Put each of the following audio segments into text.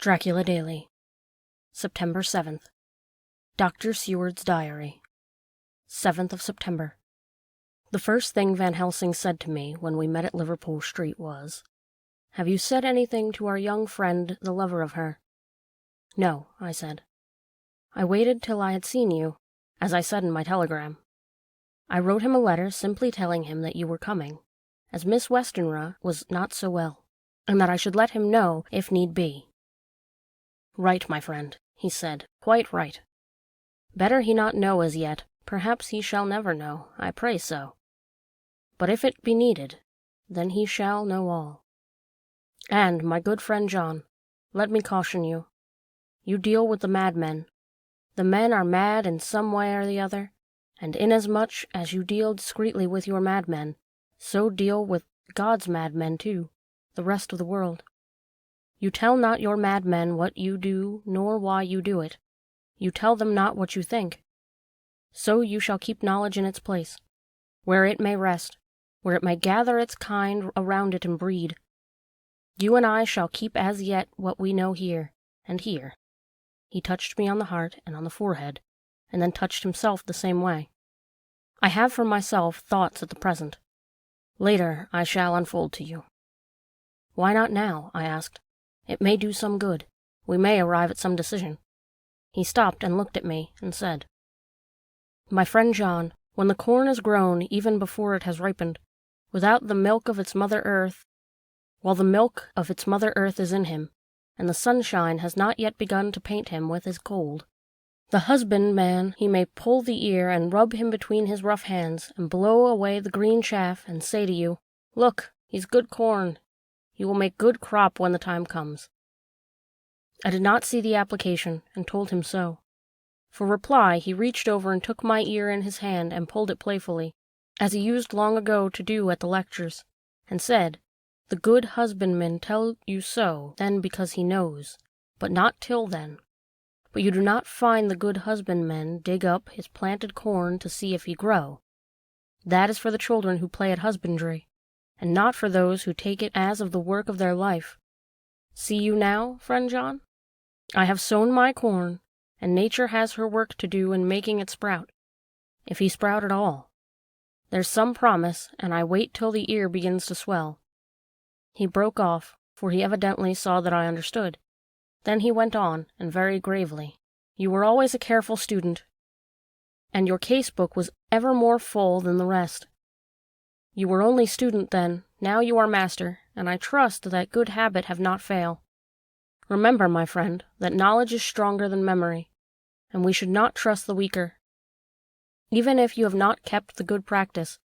Dracula Daily, September 7th. Dr. Seward's Diary, 7th of September. The first thing Van Helsing said to me when we met at Liverpool Street was, "Have you said anything to our young friend, the lover of her?" "No," I said. "I waited till I had seen you, as I said in my telegram. I wrote him a letter simply telling him that you were coming, as Miss Westenra was not so well, and that I should let him know if need be." "Right, my friend," he said, "quite right. Better he not know as yet, perhaps he shall never know, I pray so. But if it be needed, then he shall know all. And, my good friend John, let me caution you. You deal with the madmen. The men are mad in some way or the other, and inasmuch as you deal discreetly with your madmen, so deal with God's madmen too, the rest of the world. You tell not your madmen what you do, nor why you do it. You tell them not what you think. So you shall keep knowledge in its place, where it may rest, where it may gather its kind around it and breed. You and I shall keep as yet what we know here, and here." He touched me on the heart and on the forehead, and then touched himself the same way. "I have for myself thoughts at the present. Later I shall unfold to you." "Why not now?" I asked. "It may do some good. We may arrive at some decision." He stopped and looked at me and said, "My friend John, when the corn is grown even before it has ripened, without the milk of its mother earth, while the milk of its mother earth is in him, and the sunshine has not yet begun to paint him with his cold, the husbandman he may pull the ear and rub him between his rough hands, and blow away the green chaff, and say to you, 'Look, he's good corn. He will make good crop when the time comes.'" I did not see the application, and told him so. For reply, he reached over and took my ear in his hand and pulled it playfully, as he used long ago to do at the lectures, and said, "The good husbandman tell you so then because he knows, but not till then. But you do not find the good husbandman dig up his planted corn to see if he grow. That is for the children who play at husbandry, and not for those who take it as of the work of their life. See you now, friend John? I have sown my corn, and nature has her work to do in making it sprout, if he sprout at all. There's some promise, and I wait till the ear begins to swell." He broke off, for he evidently saw that I understood. Then he went on, and very gravely, "You were always a careful student, and your case-book was ever more full than the rest. You were only student then, now you are master, and I trust that good habit have not fail. Remember, my friend, that knowledge is stronger than memory, and we should not trust the weaker. Even if you have not kept the good practice,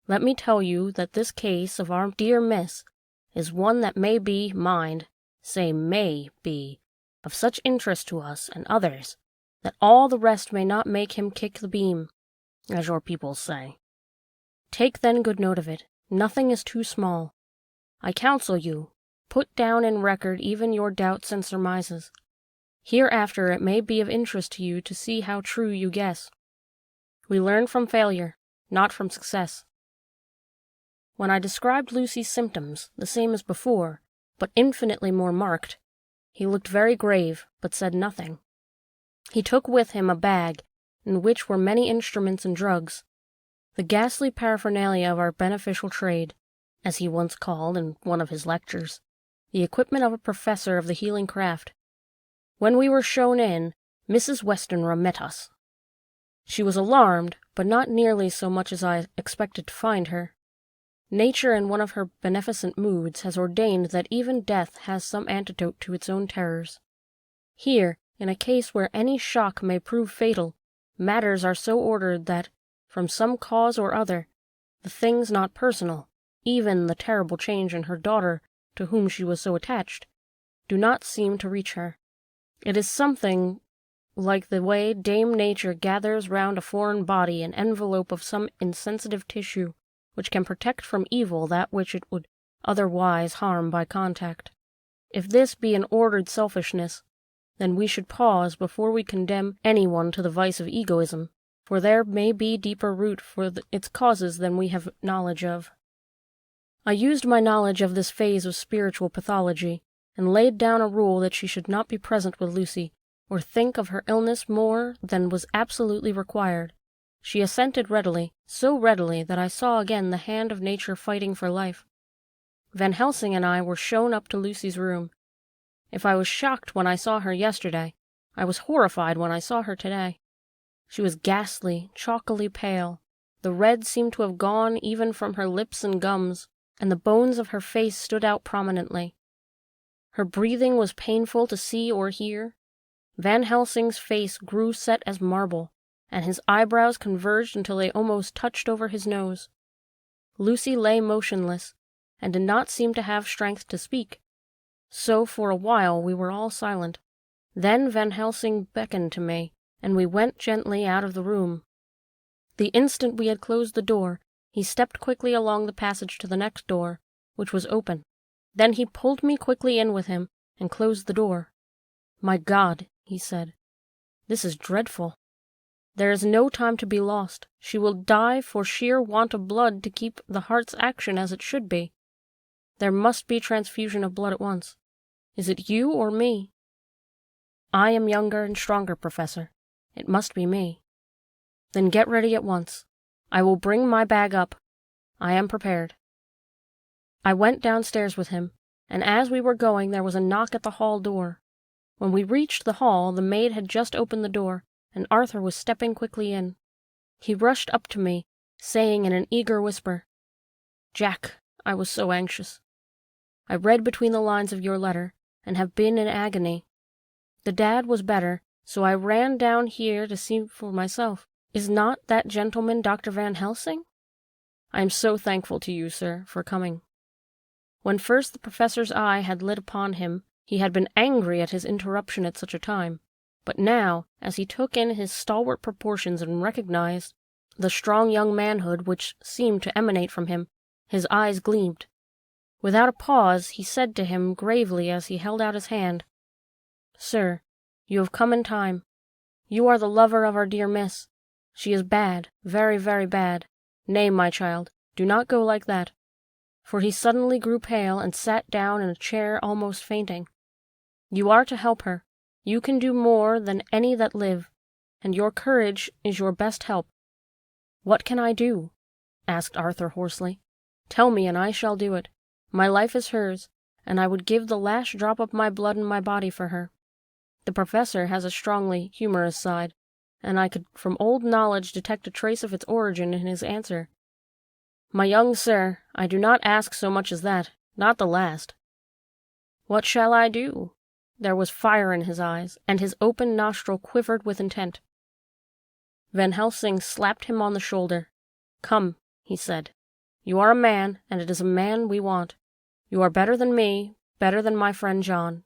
let me tell you that this case of our dear Miss is one that may be, mind, say may be, of such interest to us and others, that all the rest may not make him kick the beam, as your people say. Take then good note of it. Nothing is too small. I counsel you, put down in record even your doubts and surmises. Hereafter it may be of interest to you to see how true you guess. We learn from failure, not from success." When I described Lucy's symptoms, the same as before, but infinitely more marked, he looked very grave, but said nothing. He took with him a bag, in which were many instruments and drugs, the ghastly paraphernalia of our beneficial trade, as he once called in one of his lectures, the equipment of a professor of the healing craft. When we were shown in, Mrs. Westenra met us. She was alarmed, but not nearly so much as I expected to find her. Nature in one of her beneficent moods has ordained that even death has some antidote to its own terrors. Here, in a case where any shock may prove fatal, matters are so ordered that, from some cause or other, the things not personal, even the terrible change in her daughter to whom she was so attached, do not seem to reach her. It is something like the way Dame Nature gathers round a foreign body an envelope of some insensitive tissue, which can protect from evil that which it would otherwise harm by contact. If this be an ordered selfishness, then we should pause before we condemn anyone to the vice of egoism, for there may be deeper root for its causes than we have knowledge of. I used my knowledge of this phase of spiritual pathology and laid down a rule that she should not be present with Lucy, or think of her illness more than was absolutely required. She assented readily, so readily that I saw again the hand of nature fighting for life. Van Helsing and I were shown up to Lucy's room. If I was shocked when I saw her yesterday, I was horrified when I saw her today. She was ghastly, chalkily pale. The red seemed to have gone even from her lips and gums, and the bones of her face stood out prominently. Her breathing was painful to see or hear. Van Helsing's face grew set as marble, and his eyebrows converged until they almost touched over his nose. Lucy lay motionless, and did not seem to have strength to speak. So for a while we were all silent. Then Van Helsing beckoned to me, and we went gently out of the room. The instant we had closed the door, he stepped quickly along the passage to the next door, which was open. Then he pulled me quickly in with him, and closed the door. "My God," he said, "this is dreadful. There is no time to be lost. She will die for sheer want of blood to keep the heart's action as it should be. There must be transfusion of blood at once. Is it you or me?" "I am younger and stronger, Professor. It must be me." "Then get ready at once. I will bring my bag up. I am prepared." I went downstairs with him, and as we were going there was a knock at the hall door. When we reached the hall, the maid had just opened the door, and Arthur was stepping quickly in. He rushed up to me, saying in an eager whisper, "Jack, I was so anxious. I read between the lines of your letter, and have been in agony. The dad was better, so I ran down here to see for myself. Is not that gentleman Dr. Van Helsing? I am so thankful to you, sir, for coming." When first the professor's eye had lit upon him, he had been angry at his interruption at such a time, but now, as he took in his stalwart proportions and recognized the strong young manhood which seemed to emanate from him, his eyes gleamed. Without a pause, he said to him gravely as he held out his hand, "Sir, you have come in time. You are the lover of our dear miss. She is bad, very, very bad. Nay, my child, do not go like that." For he suddenly grew pale and sat down in a chair almost fainting. "You are to help her. You can do more than any that live, and your courage is your best help." "What can I do?" asked Arthur hoarsely. "Tell me, and I shall do it. My life is hers, and I would give the last drop of my blood in my body for her." The professor has a strongly humorous side, and I could from old knowledge detect a trace of its origin in his answer. "My young sir, I do not ask so much as that, not the last." "What shall I do?" There was fire in his eyes, and his open nostril quivered with intent. Van Helsing slapped him on the shoulder. "Come," he said. "You are a man, and it is a man we want. You are better than me, better than my friend John."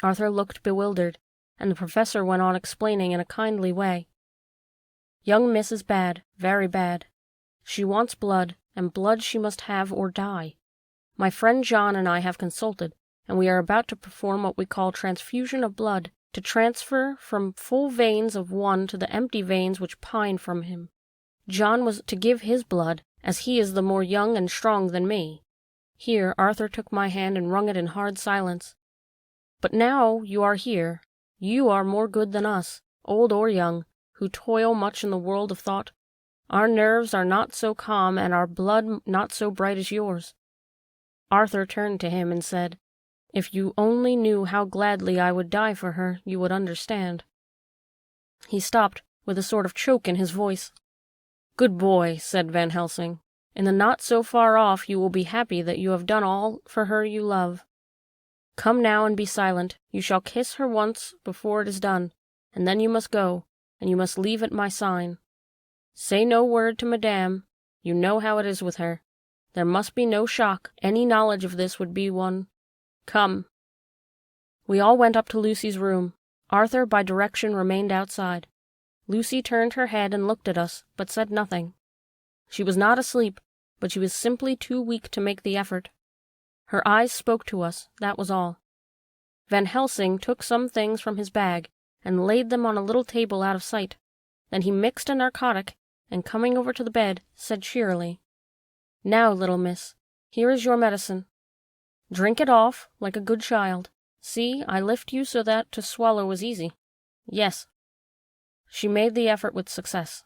Arthur looked bewildered, and the professor went on explaining in a kindly way. "Young miss is bad, very bad. She wants blood, and blood she must have or die. My friend John and I have consulted, and we are about to perform what we call transfusion of blood, to transfer from full veins of one to the empty veins which pine from him. John was to give his blood, as he is the more young and strong than me." Here Arthur took my hand and wrung it in hard silence. "But now you are here, you are more good than us, old or young, who toil much in the world of thought. Our nerves are not so calm and our blood not so bright as yours." Arthur turned to him and said, "If you only knew how gladly I would die for her, you would understand." He stopped, with a sort of choke in his voice. "Good boy," said Van Helsing. "In the not so far off you will be happy that you have done all for her you love. Come now and be silent. You shall kiss her once before it is done, and then you must go, and you must leave at my sign. Say no word to Madame. You know how it is with her. There must be no shock. Any knowledge of this would be one. Come." We all went up to Lucy's room. Arthur, by direction, remained outside. Lucy turned her head and looked at us, but said nothing. She was not asleep, but she was simply too weak to make the effort. Her eyes spoke to us, that was all. Van Helsing took some things from his bag and laid them on a little table out of sight. Then he mixed a narcotic, and coming over to the bed, said cheerily, "Now, little miss, here is your medicine." Drink it off, like a good child. See, I lift you so that to swallow is easy. Yes." She made the effort with success.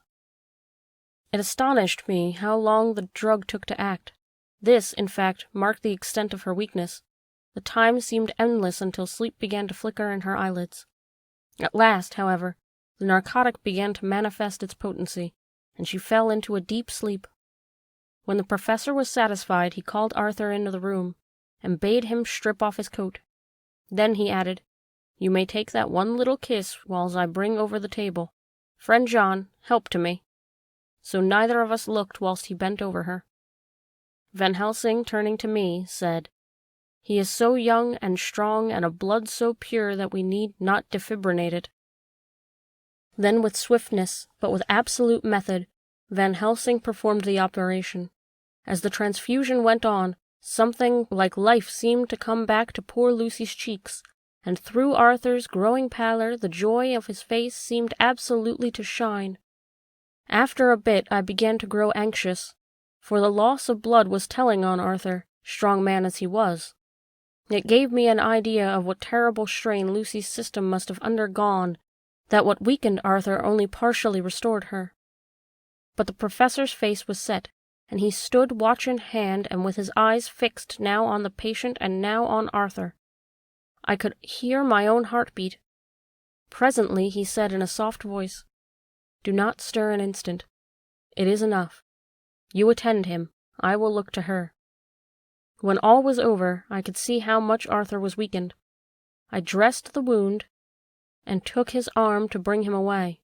It astonished me how long the drug took to act. This, in fact, marked the extent of her weakness. The time seemed endless until sleep began to flicker in her eyelids. At last, however, the narcotic began to manifest its potency, and she fell into a deep sleep. When the professor was satisfied, he called Arthur into the room, and bade him strip off his coat. Then he added, "You may take that one little kiss whiles I bring over the table. Friend John, help to me." So neither of us looked whilst he bent over her. Van Helsing, turning to me, said, "He is so young and strong, and of blood so pure that we need not defibrillate it." Then with swiftness, but with absolute method, Van Helsing performed the operation. As the transfusion went on, something like life seemed to come back to poor Lucy's cheeks, and through Arthur's growing pallor the joy of his face seemed absolutely to shine. After a bit I began to grow anxious, for the loss of blood was telling on Arthur, strong man as he was. It gave me an idea of what terrible strain Lucy's system must have undergone, that what weakened Arthur only partially restored her. But the professor's face was set, and he stood watch in hand and with his eyes fixed now on the patient and now on Arthur. I could hear my own heartbeat. Presently he said in a soft voice, "Do not stir an instant. It is enough. You attend him. I will look to her." When all was over, I could see how much Arthur was weakened. I dressed the wound, and took his arm to bring him away.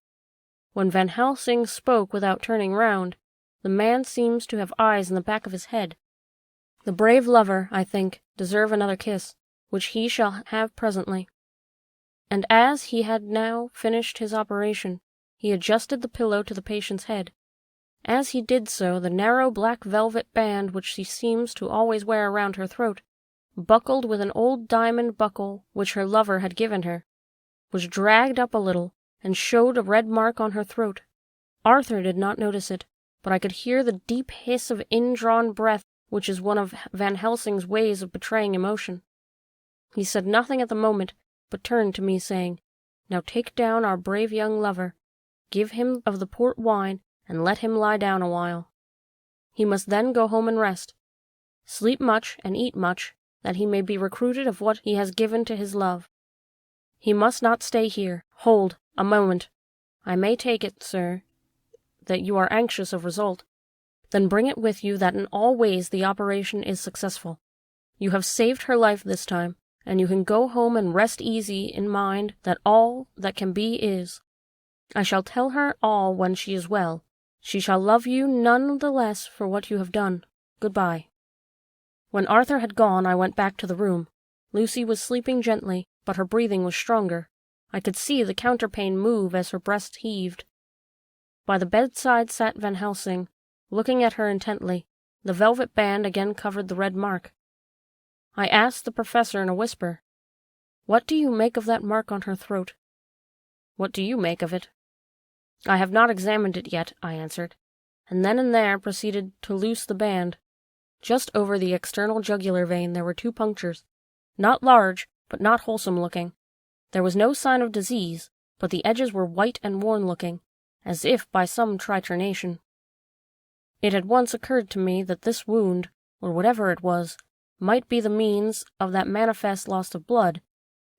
When Van Helsing spoke without turning round, the man seems to have eyes in the back of his head. The brave lover, I think, deserve another kiss, which he shall have presently. And as he had now finished his operation, he adjusted the pillow to the patient's head. As he did so, the narrow black velvet band which she seems to always wear around her throat, buckled with an old diamond buckle which her lover had given her, was dragged up a little, and showed a red mark on her throat. Arthur did not notice it, but I could hear the deep hiss of indrawn breath, which is one of Van Helsing's ways of betraying emotion. He said nothing at the moment, but turned to me, saying, "Now take down our brave young lover, give him of the port wine, and let him lie down a while. He must then go home and rest. Sleep much and eat much, that he may be recruited of what he has given to his love. He must not stay here. Hold, a moment. I may take it, sir, that you are anxious of result. Then bring it with you that in all ways the operation is successful. You have saved her life this time, and you can go home and rest easy in mind that all that can be is. I shall tell her all when she is well. She shall love you none the less for what you have done. Goodbye." When Arthur had gone, I went back to the room. Lucy was sleeping gently, but her breathing was stronger. I could see the counterpane move as her breast heaved. By the bedside sat Van Helsing, looking at her intently. The velvet band again covered the red mark. I asked the professor in a whisper, "What do you make of that mark on her throat?" "What do you make of it?" "I have not examined it yet," I answered, and then and there proceeded to loose the band. Just over the external jugular vein there were 2 punctures, not large, but not wholesome looking. There was no sign of disease, but the edges were white and worn-looking, as if by some tritonation. It had once occurred to me that this wound, or whatever it was, might be the means of that manifest loss of blood,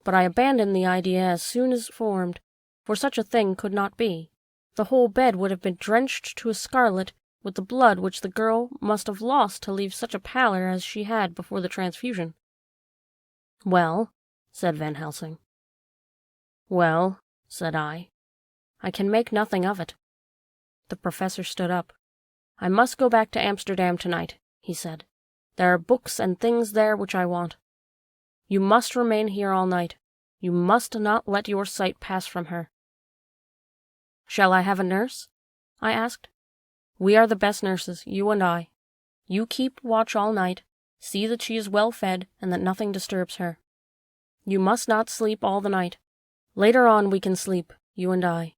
but I abandoned the idea as soon as formed, for such a thing could not be. The whole bed would have been drenched to a scarlet with the blood which the girl must have lost to leave such a pallor as she had before the transfusion. "Well," said Van Helsing. "Well," said I can make nothing of it." The professor stood up. "I must go back to Amsterdam tonight," he said. "There are books and things there which I want. You must remain here all night. You must not let your sight pass from her." "Shall I have a nurse?" I asked. "We are the best nurses, you and I. You keep watch all night, see that she is well fed and that nothing disturbs her. You must not sleep all the night. Later on we can sleep, you and I.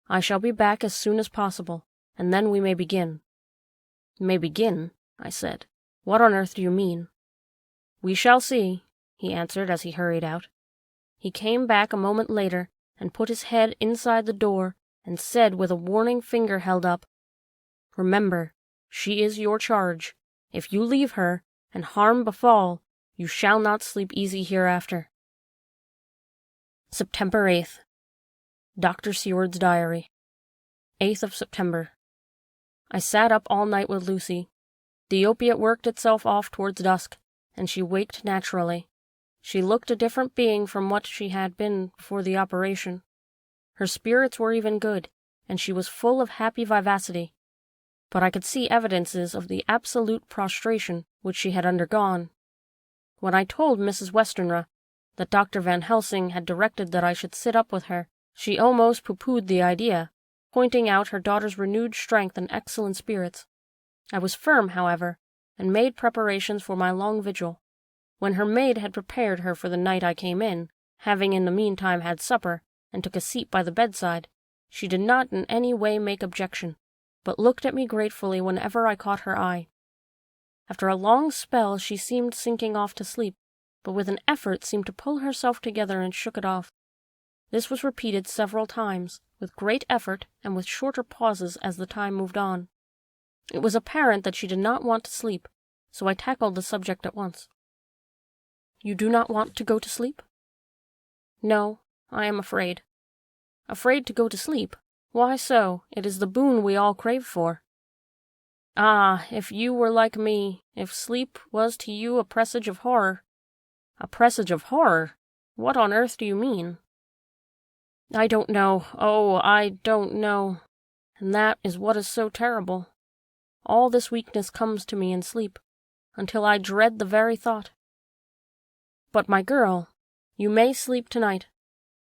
I shall be back as soon as possible, and then we may begin." "May begin?" I said. "What on earth do you mean?" "We shall see," he answered as he hurried out. He came back a moment later and put his head inside the door and said with a warning finger held up, "Remember, she is your charge. If you leave her, and harm befall, you shall not sleep easy hereafter." September 8th. Dr. Seward's Diary. 8th of September. I sat up all night with Lucy. The opiate worked itself off towards dusk, and she waked naturally. She looked a different being from what she had been before the operation. Her spirits were even good, and she was full of happy vivacity. But I could see evidences of the absolute prostration which she had undergone. When I told Mrs. Westenra that Dr. Van Helsing had directed that I should sit up with her, she almost pooh-poohed the idea, pointing out her daughter's renewed strength and excellent spirits. I was firm, however, and made preparations for my long vigil. When her maid had prepared her for the night I came in, having in the meantime had supper, and took a seat by the bedside, she did not in any way make objection, but looked at me gratefully whenever I caught her eye. After a long spell she seemed sinking off to sleep, but with an effort seemed to pull herself together and shook it off. This was repeated several times, with great effort and with shorter pauses as the time moved on. It was apparent that she did not want to sleep, so I tackled the subject at once. "You do not want to go to sleep?" "No, I am afraid." "Afraid to go to sleep? Why so? It is the boon we all crave for." "Ah, if you were like me, if sleep was to you a presage of horror." "A presage of horror? What on earth do you mean?" "I don't know. Oh, I don't know. And that is what is so terrible. All this weakness comes to me in sleep, until I dread the very thought." "But, my girl, you may sleep tonight.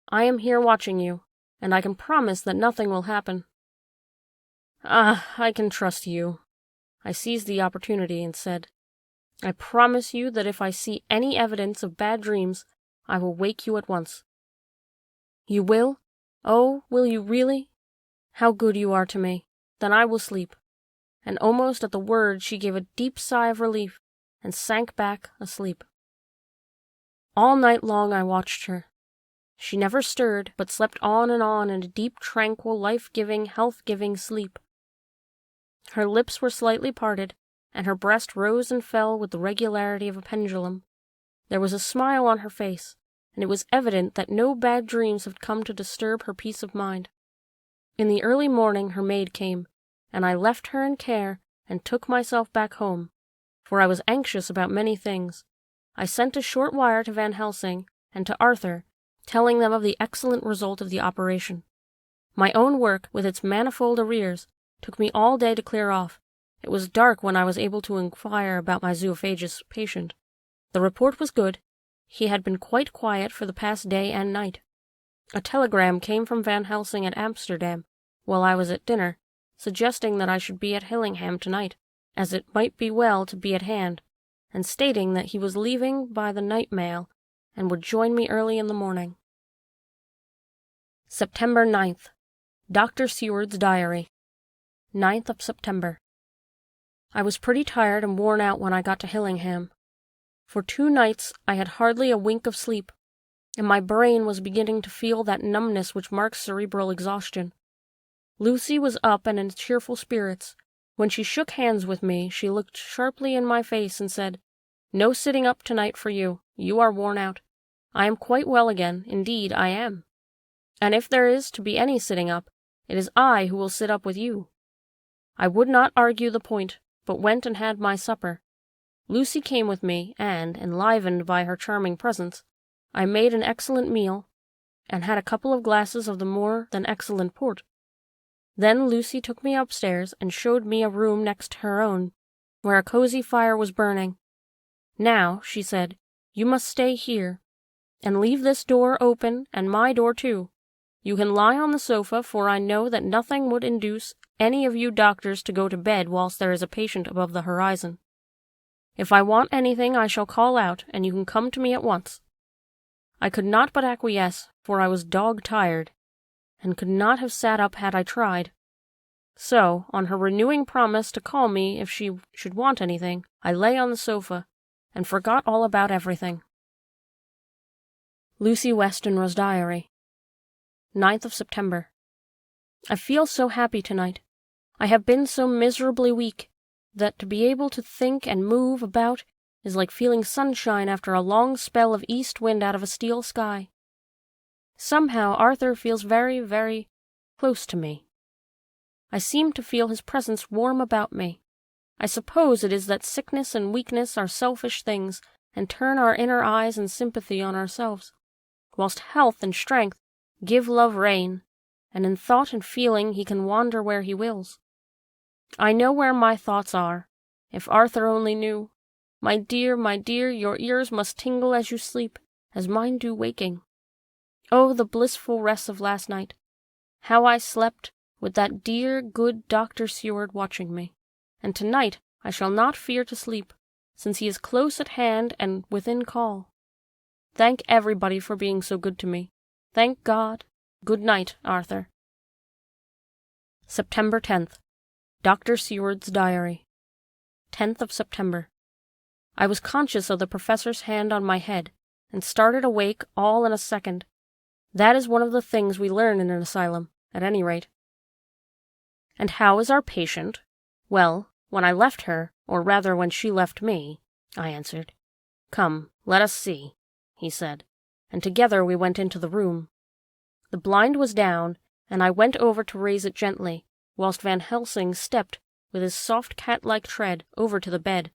I am here watching you, and I can promise that nothing will happen." "Ah, I can trust you." I seized the opportunity and said, "I promise you that if I see any evidence of bad dreams, I will wake you at once." "You will? Oh, will you really? How good you are to me. Then I will sleep." And almost at the word she gave a deep sigh of relief and sank back asleep. All night long I watched her. She never stirred, but slept on in a deep, tranquil, life-giving, health-giving sleep. Her lips were slightly parted, and her breast rose and fell with the regularity of a pendulum. There was a smile on her face, and it was evident that no bad dreams had come to disturb her peace of mind. In the early morning her maid came, and I left her in care and took myself back home, for I was anxious about many things. I sent a short wire to Van Helsing and to Arthur, telling them of the excellent result of the operation. My own work, with its manifold arrears, took me all day to clear off. It was dark when I was able to inquire about my zoophagous patient. The report was good. He had been quite quiet for the past day and night. A telegram came from Van Helsing at Amsterdam, while I was at dinner, suggesting that I should be at Hillingham tonight, as it might be well to be at hand, and stating that he was leaving by the night mail and would join me early in the morning. September 9th. Dr. Seward's Diary. 9th of September. I was pretty tired and worn out when I got to Hillingham. For 2 nights I had hardly a wink of sleep, and my brain was beginning to feel that numbness which marks cerebral exhaustion. Lucy was up and in cheerful spirits. When she shook hands with me, she looked sharply in my face and said, "No sitting up tonight for you. You are worn out. I am quite well again, indeed I am. And if there is to be any sitting up, it is I who will sit up with you." I would not argue the point, but went and had my supper. Lucy came with me, and, enlivened by her charming presence, I made an excellent meal, and had a couple of glasses of the more than excellent port. Then Lucy took me upstairs and showed me a room next to her own, where a cozy fire was burning. "Now," she said, "you must stay here, and leave this door open and my door too. You can lie on the sofa, for I know that nothing would induce any of you doctors to go to bed whilst there is a patient above the horizon. If I want anything I shall call out, and you can come to me at once." I could not but acquiesce, for I was dog-tired, and could not have sat up had I tried. So, on her renewing promise to call me if she should want anything, I lay on the sofa, and forgot all about everything. Lucy Westenra's Diary. 9th of September. I feel so happy tonight. I have been so miserably weak that to be able to think and move about is like feeling sunshine after a long spell of east wind out of a steel sky. Somehow Arthur feels very, very close to me. I seem to feel his presence warm about me. I suppose it is that sickness and weakness are selfish things and turn our inner eyes and sympathy on ourselves, whilst health and strength give love rein, and in thought and feeling he can wander where he wills. I know where my thoughts are. If Arthur only knew. My dear, your ears must tingle as you sleep, as mine do waking. Oh, the blissful rest of last night! How I slept, with that dear, good Dr. Seward watching me. And tonight I shall not fear to sleep, since he is close at hand and within call. Thank everybody for being so good to me. Thank God. Good night, Arthur. September 10th. Dr. Seward's Diary. 10th of September. I was conscious of the professor's hand on my head, and started awake all in a second. That is one of the things we learn in an asylum, at any rate. And how is our patient? Well, when I left her, or rather when she left me, I answered. Come, let us see, he said, and together we went into the room. The blind was down, and I went over to raise it gently, whilst Van Helsing stepped, with his soft cat-like tread, over to the bed.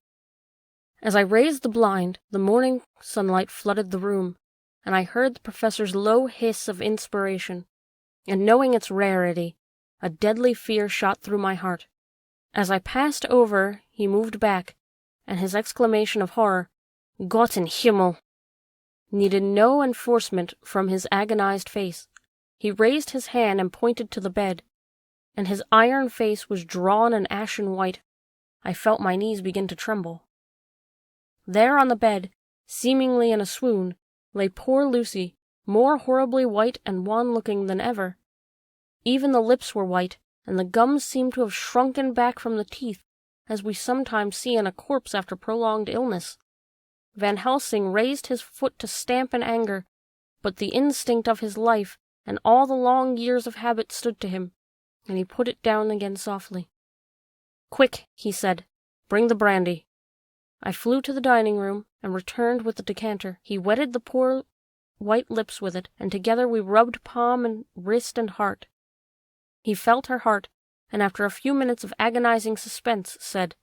As I raised the blind, the morning sunlight flooded the room, and I heard the professor's low hiss of inspiration, and knowing its rarity, a deadly fear shot through my heart. As I passed over, he moved back, and his exclamation of horror, Gott in Himmel, needed no enforcement from his agonized face. He raised his hand and pointed to the bed, and his iron face was drawn and ashen white. I felt my knees begin to tremble. There on the bed, seemingly in a swoon, lay poor Lucy, more horribly white and wan-looking than ever. Even the lips were white, and the gums seemed to have shrunken back from the teeth, as we sometimes see in a corpse after prolonged illness. Van Helsing raised his foot to stamp in anger, but the instinct of his life and all the long years of habit stood to him, and he put it down again softly. Quick, he said, bring the brandy. I flew to the dining room and returned with the decanter. He wetted the poor white lips with it, and together we rubbed palm and wrist and heart. He felt her heart, and after a few minutes of agonizing suspense, said,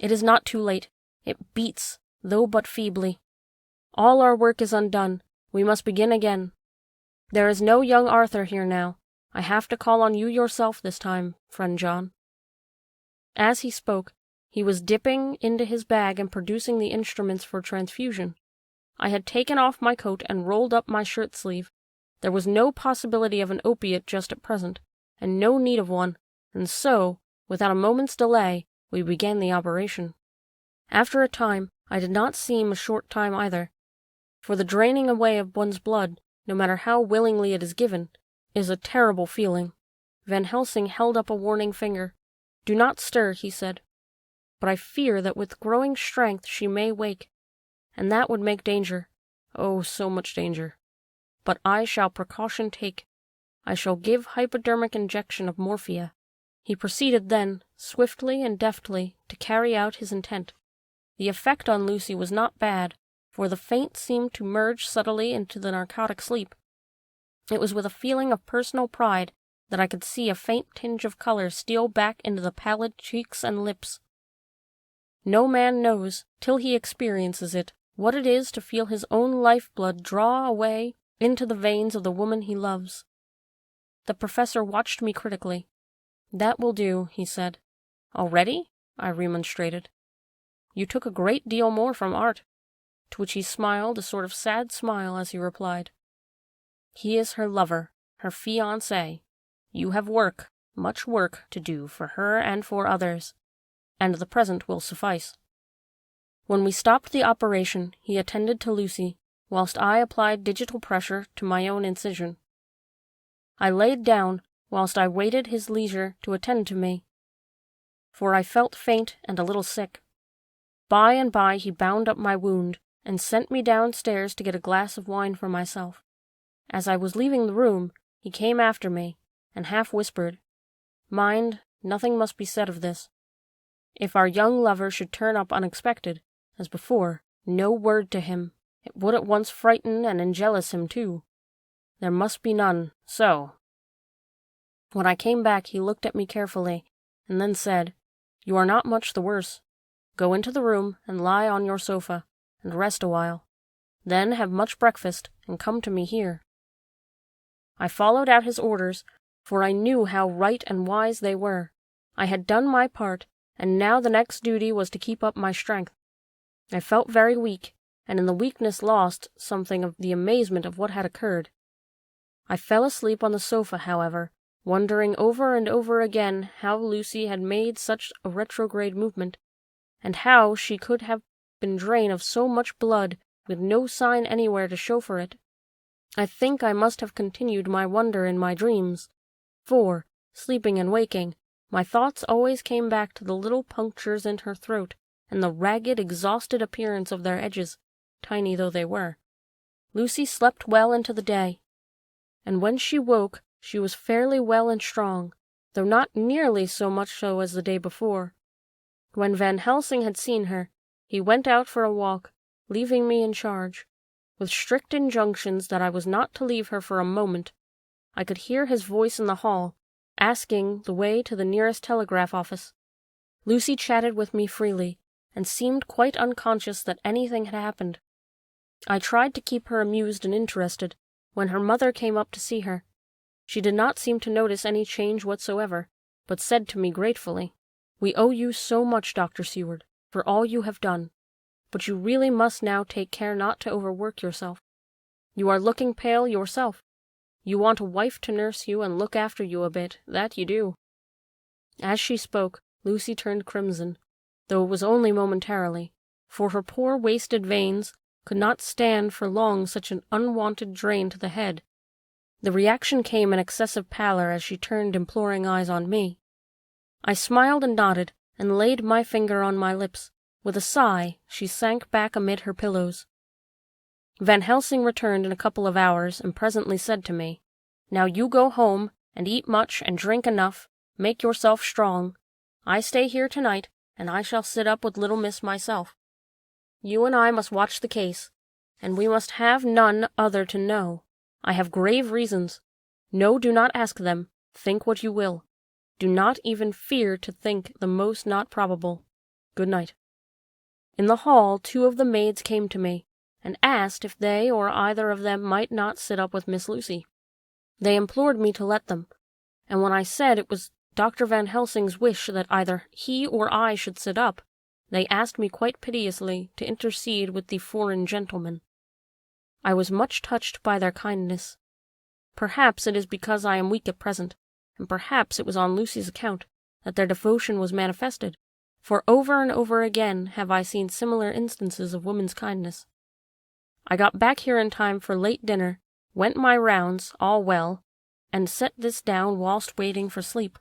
It is not too late. It beats, though but feebly. All our work is undone. We must begin again. There is no young Arthur here now. I have to call on you yourself this time, friend John. As he spoke, he was dipping into his bag and producing the instruments for transfusion. I had taken off my coat and rolled up my shirt sleeve. There was no possibility of an opiate just at present, and no need of one, and so, without a moment's delay, we began the operation. After a time, I did not seem a short time either, for the draining away of one's blood, no matter how willingly it is given, is a terrible feeling. Van Helsing held up a warning finger. Do not stir, he said. But I fear that with growing strength she may wake, and that would make danger. Oh, so much danger. But I shall precaution take. I shall give hypodermic injection of morphia. He proceeded then, swiftly and deftly, to carry out his intent. The effect on Lucy was not bad, for the faint seemed to merge subtly into the narcotic sleep. It was with a feeling of personal pride that I could see a faint tinge of color steal back into the pallid cheeks and lips. No man knows, till he experiences it, what it is to feel his own life-blood draw away into the veins of the woman he loves. The professor watched me critically. That will do, he said. Already? I remonstrated. You took a great deal more from Art. To which he smiled a sort of sad smile as he replied. He is her lover, her fiancé. You have work, much work, to do for her and for others, and the present will suffice. When we stopped the operation, he attended to Lucy, whilst I applied digital pressure to my own incision. I laid down, whilst I waited his leisure to attend to me, for I felt faint and a little sick. By and by he bound up my wound, and sent me downstairs to get a glass of wine for myself. As I was leaving the room, he came after me, and half whispered, "Mind, nothing must be said of this. If our young lover should turn up unexpected, as before, no word to him. It would at once frighten and enjealous him too. There must be none, so." When I came back he looked at me carefully, and then said, "You are not much the worse. Go into the room and lie on your sofa, and rest a while. Then have much breakfast, and come to me here." I followed out his orders, for I knew how right and wise they were. I had done my part, and now the next duty was to keep up my strength. I felt very weak, and in the weakness lost something of the amazement of what had occurred. I fell asleep on the sofa, however, wondering over and over again how Lucy had made such a retrograde movement, and how she could have been drained of so much blood with no sign anywhere to show for it. I think I must have continued my wonder in my dreams, for, sleeping and waking, my thoughts always came back to the little punctures in her throat and the ragged, exhausted appearance of their edges, tiny though they were. Lucy slept well into the day, and when she woke she was fairly well and strong, though not nearly so much so as the day before. When Van Helsing had seen her, he went out for a walk, leaving me in charge, with strict injunctions that I was not to leave her for a moment. I could hear his voice in the hall, asking the way to the nearest telegraph office. Lucy chatted with me freely, and seemed quite unconscious that anything had happened. I tried to keep her amused and interested, when her mother came up to see her. She did not seem to notice any change whatsoever, but said to me gratefully, "We owe you so much, Dr. Seward, for all you have done, but you really must now take care not to overwork yourself. You are looking pale yourself. You want a wife to nurse you and look after you a bit, that you do." As she spoke, Lucy turned crimson, though it was only momentarily, for her poor wasted veins could not stand for long such an unwonted drain to the head. The reaction came in excessive pallor as she turned imploring eyes on me. I smiled and nodded, and laid my finger on my lips. With a sigh, she sank back amid her pillows. Van Helsing returned in a couple of hours, and presently said to me, "Now you go home, and eat much and drink enough, make yourself strong. I stay here tonight, and I shall sit up with little miss myself. You and I must watch the case, and we must have none other to know. I have grave reasons. No, do not ask them. Think what you will. Do not even fear to think the most not probable. Good night." In the hall, 2 of the maids came to me, and asked if they or either of them might not sit up with Miss Lucy. They implored me to let them, and when I said it was Dr. Van Helsing's wish that either he or I should sit up, they asked me quite piteously to intercede with the foreign gentleman. I was much touched by their kindness. Perhaps it is because I am weak at present, and perhaps it was on Lucy's account, that their devotion was manifested, for over and over again have I seen similar instances of women's kindness. I got back here in time for late dinner, went my rounds, all well, and set this down whilst waiting for sleep.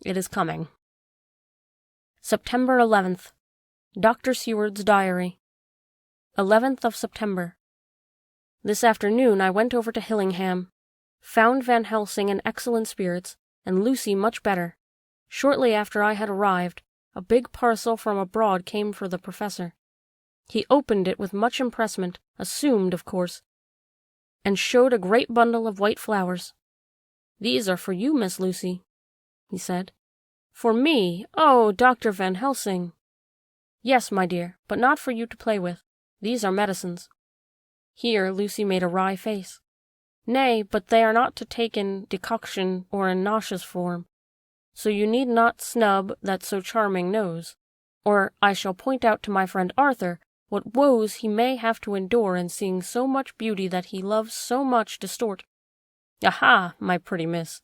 It is coming. September 11th. Dr. Seward's Diary. 11th of September. This afternoon I went over to Hillingham, found Van Helsing in excellent spirits, and Lucy much better. Shortly after I had arrived, a big parcel from abroad came for the professor. He opened it with much impressment, assumed, of course, and showed a great bundle of white flowers. "These are for you, Miss Lucy," he said. "For me? Oh, Dr. Van Helsing!" "Yes, my dear, but not for you to play with. These are medicines." Here Lucy made a wry face. "Nay, but they are not to take in decoction or in nauseous form, so you need not snub that so charming nose, or I shall point out to my friend Arthur what woes he may have to endure in seeing so much beauty that he loves so much distort. Aha, my pretty miss,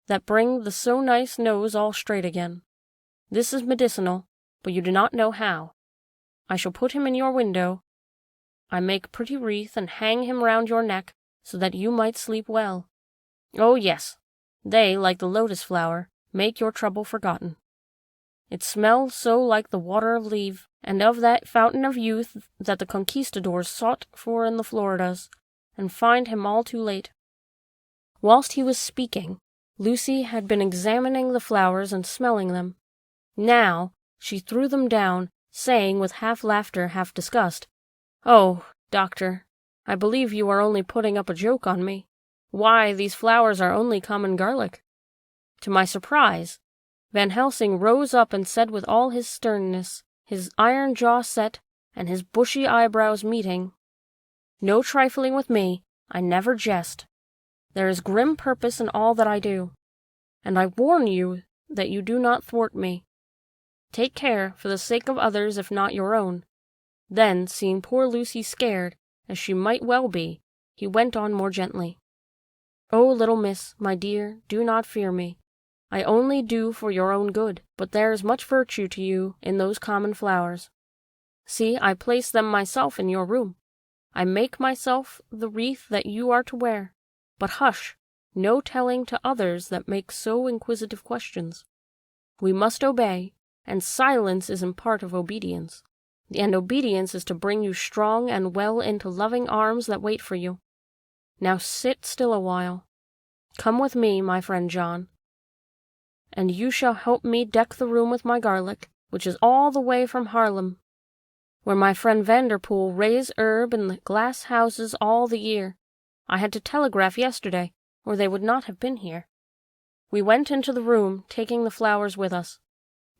that bring the so nice nose all straight again. This is medicinal, but you do not know how. I shall put him in your window. I make pretty wreath and hang him round your neck, so that you might sleep well. Oh yes, they, like the lotus flower, make your trouble forgotten. It smells so like the water of Leve, and of that fountain of youth that the conquistadors sought for in the Floridas, and find him all too late." Whilst he was speaking, Lucy had been examining the flowers and smelling them. Now she threw them down, saying with half laughter, half disgust, "Oh, doctor, I believe you are only putting up a joke on me. Why, these flowers are only common garlic." To my surprise, Van Helsing rose up and said with all his sternness, his iron jaw set, and his bushy eyebrows meeting, "No trifling with me, I never jest. There is grim purpose in all that I do, and I warn you that you do not thwart me. Take care, for the sake of others if not your own." Then, seeing poor Lucy scared, as she might well be, he went on more gently. "Oh, little miss, my dear, do not fear me. I only do for your own good, but there is much virtue to you in those common flowers. See, I place them myself in your room. I make myself the wreath that you are to wear. But hush, no telling to others that make so inquisitive questions. We must obey, and silence is in part of obedience. And obedience is to bring you strong and well into loving arms that wait for you. Now sit still a while. Come with me, my friend John, and you shall help me deck the room with my garlic, which is all the way from Haarlem, where my friend Vanderpool raise herb in the glass houses all the year. I had to telegraph yesterday, or they would not have been here." We went into the room, taking the flowers with us.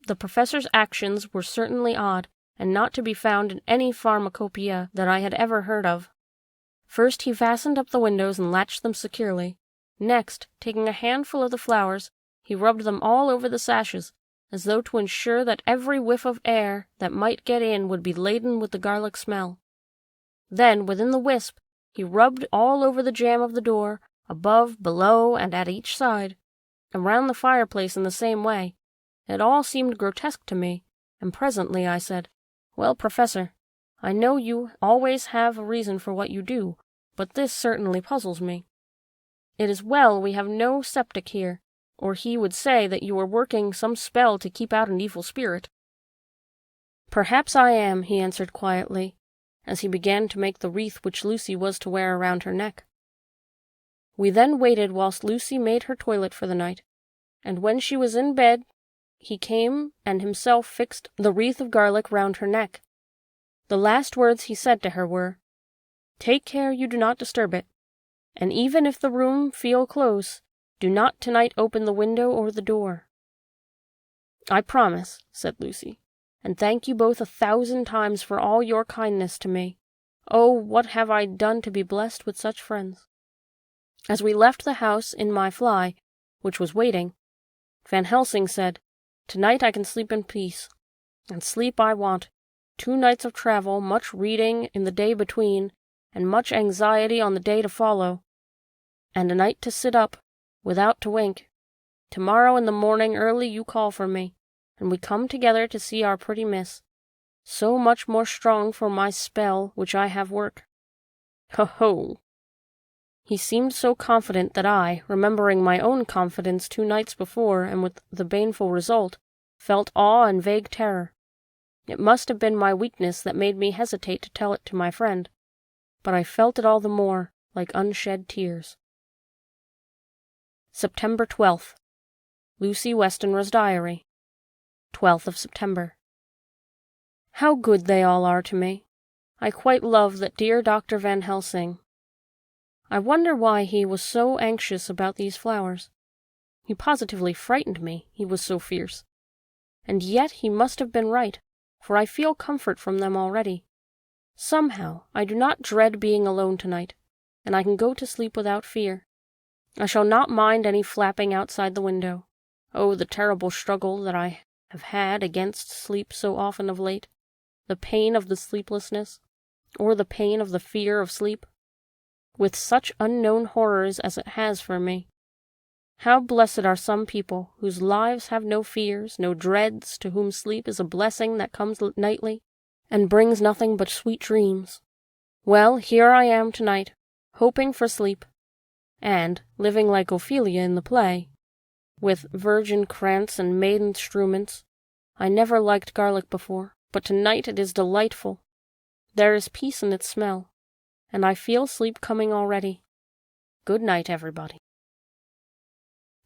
The professor's actions were certainly odd, and not to be found in any pharmacopoeia that I had ever heard of. First he fastened up the windows and latched them securely. Next, taking a handful of the flowers, he rubbed them all over the sashes, as though to ensure that every whiff of air that might get in would be laden with the garlic smell. Then, within the wisp, he rubbed all over the jamb of the door, above, below, and at each side, and round the fireplace in the same way. It all seemed grotesque to me, and presently I said, "Well, Professor, I know you always have a reason for what you do, but this certainly puzzles me. It is well we have no septic here, or he would say that you were working some spell to keep out an evil spirit." "Perhaps I am," he answered quietly, as he began to make the wreath which Lucy was to wear around her neck. We then waited whilst Lucy made her toilet for the night, and when she was in bed, he came and himself fixed the wreath of garlic round her neck. The last words he said to her were, "Take care you do not disturb it, and even if the room feel close, do not tonight open the window or the door." "I promise," said Lucy, "and thank you both 1,000 times for all your kindness to me. Oh, what have I done to be blessed with such friends?" As we left the house in my fly, which was waiting, Van Helsing said, "Tonight I can sleep in peace, and sleep I want. 2 nights of travel, much reading in the day between, and much anxiety on the day to follow, and a night to sit up, without to wink. Tomorrow in the morning early you call for me, and we come together to see our pretty miss. So much more strong for my spell which I have work. Ho ho!" He seemed so confident that I, remembering my own confidence 2 nights before, and with the baneful result, felt awe and vague terror. It must have been my weakness that made me hesitate to tell it to my friend, but I felt it all the more, like unshed tears. September 12th. Lucy Westenra's Diary. 12th of September. How good they all are to me. I quite love that dear Dr. Van Helsing. I wonder why he was so anxious about these flowers. He positively frightened me, he was so fierce. And yet he must have been right, for I feel comfort from them already. Somehow I do not dread being alone tonight, and I can go to sleep without fear. I shall not mind any flapping outside the window. Oh, the terrible struggle that I have had against sleep so often of late, the pain of the sleeplessness, or the pain of the fear of sleep, with such unknown horrors as it has for me. How blessed are some people whose lives have no fears, no dreads, to whom sleep is a blessing that comes nightly, and brings nothing but sweet dreams. Well, here I am tonight, hoping for sleep, and living like Ophelia in the play, with virgin krantz and maiden struments, I never liked garlic before, but tonight it is delightful. There is peace in its smell, and I feel sleep coming already. Good night, everybody.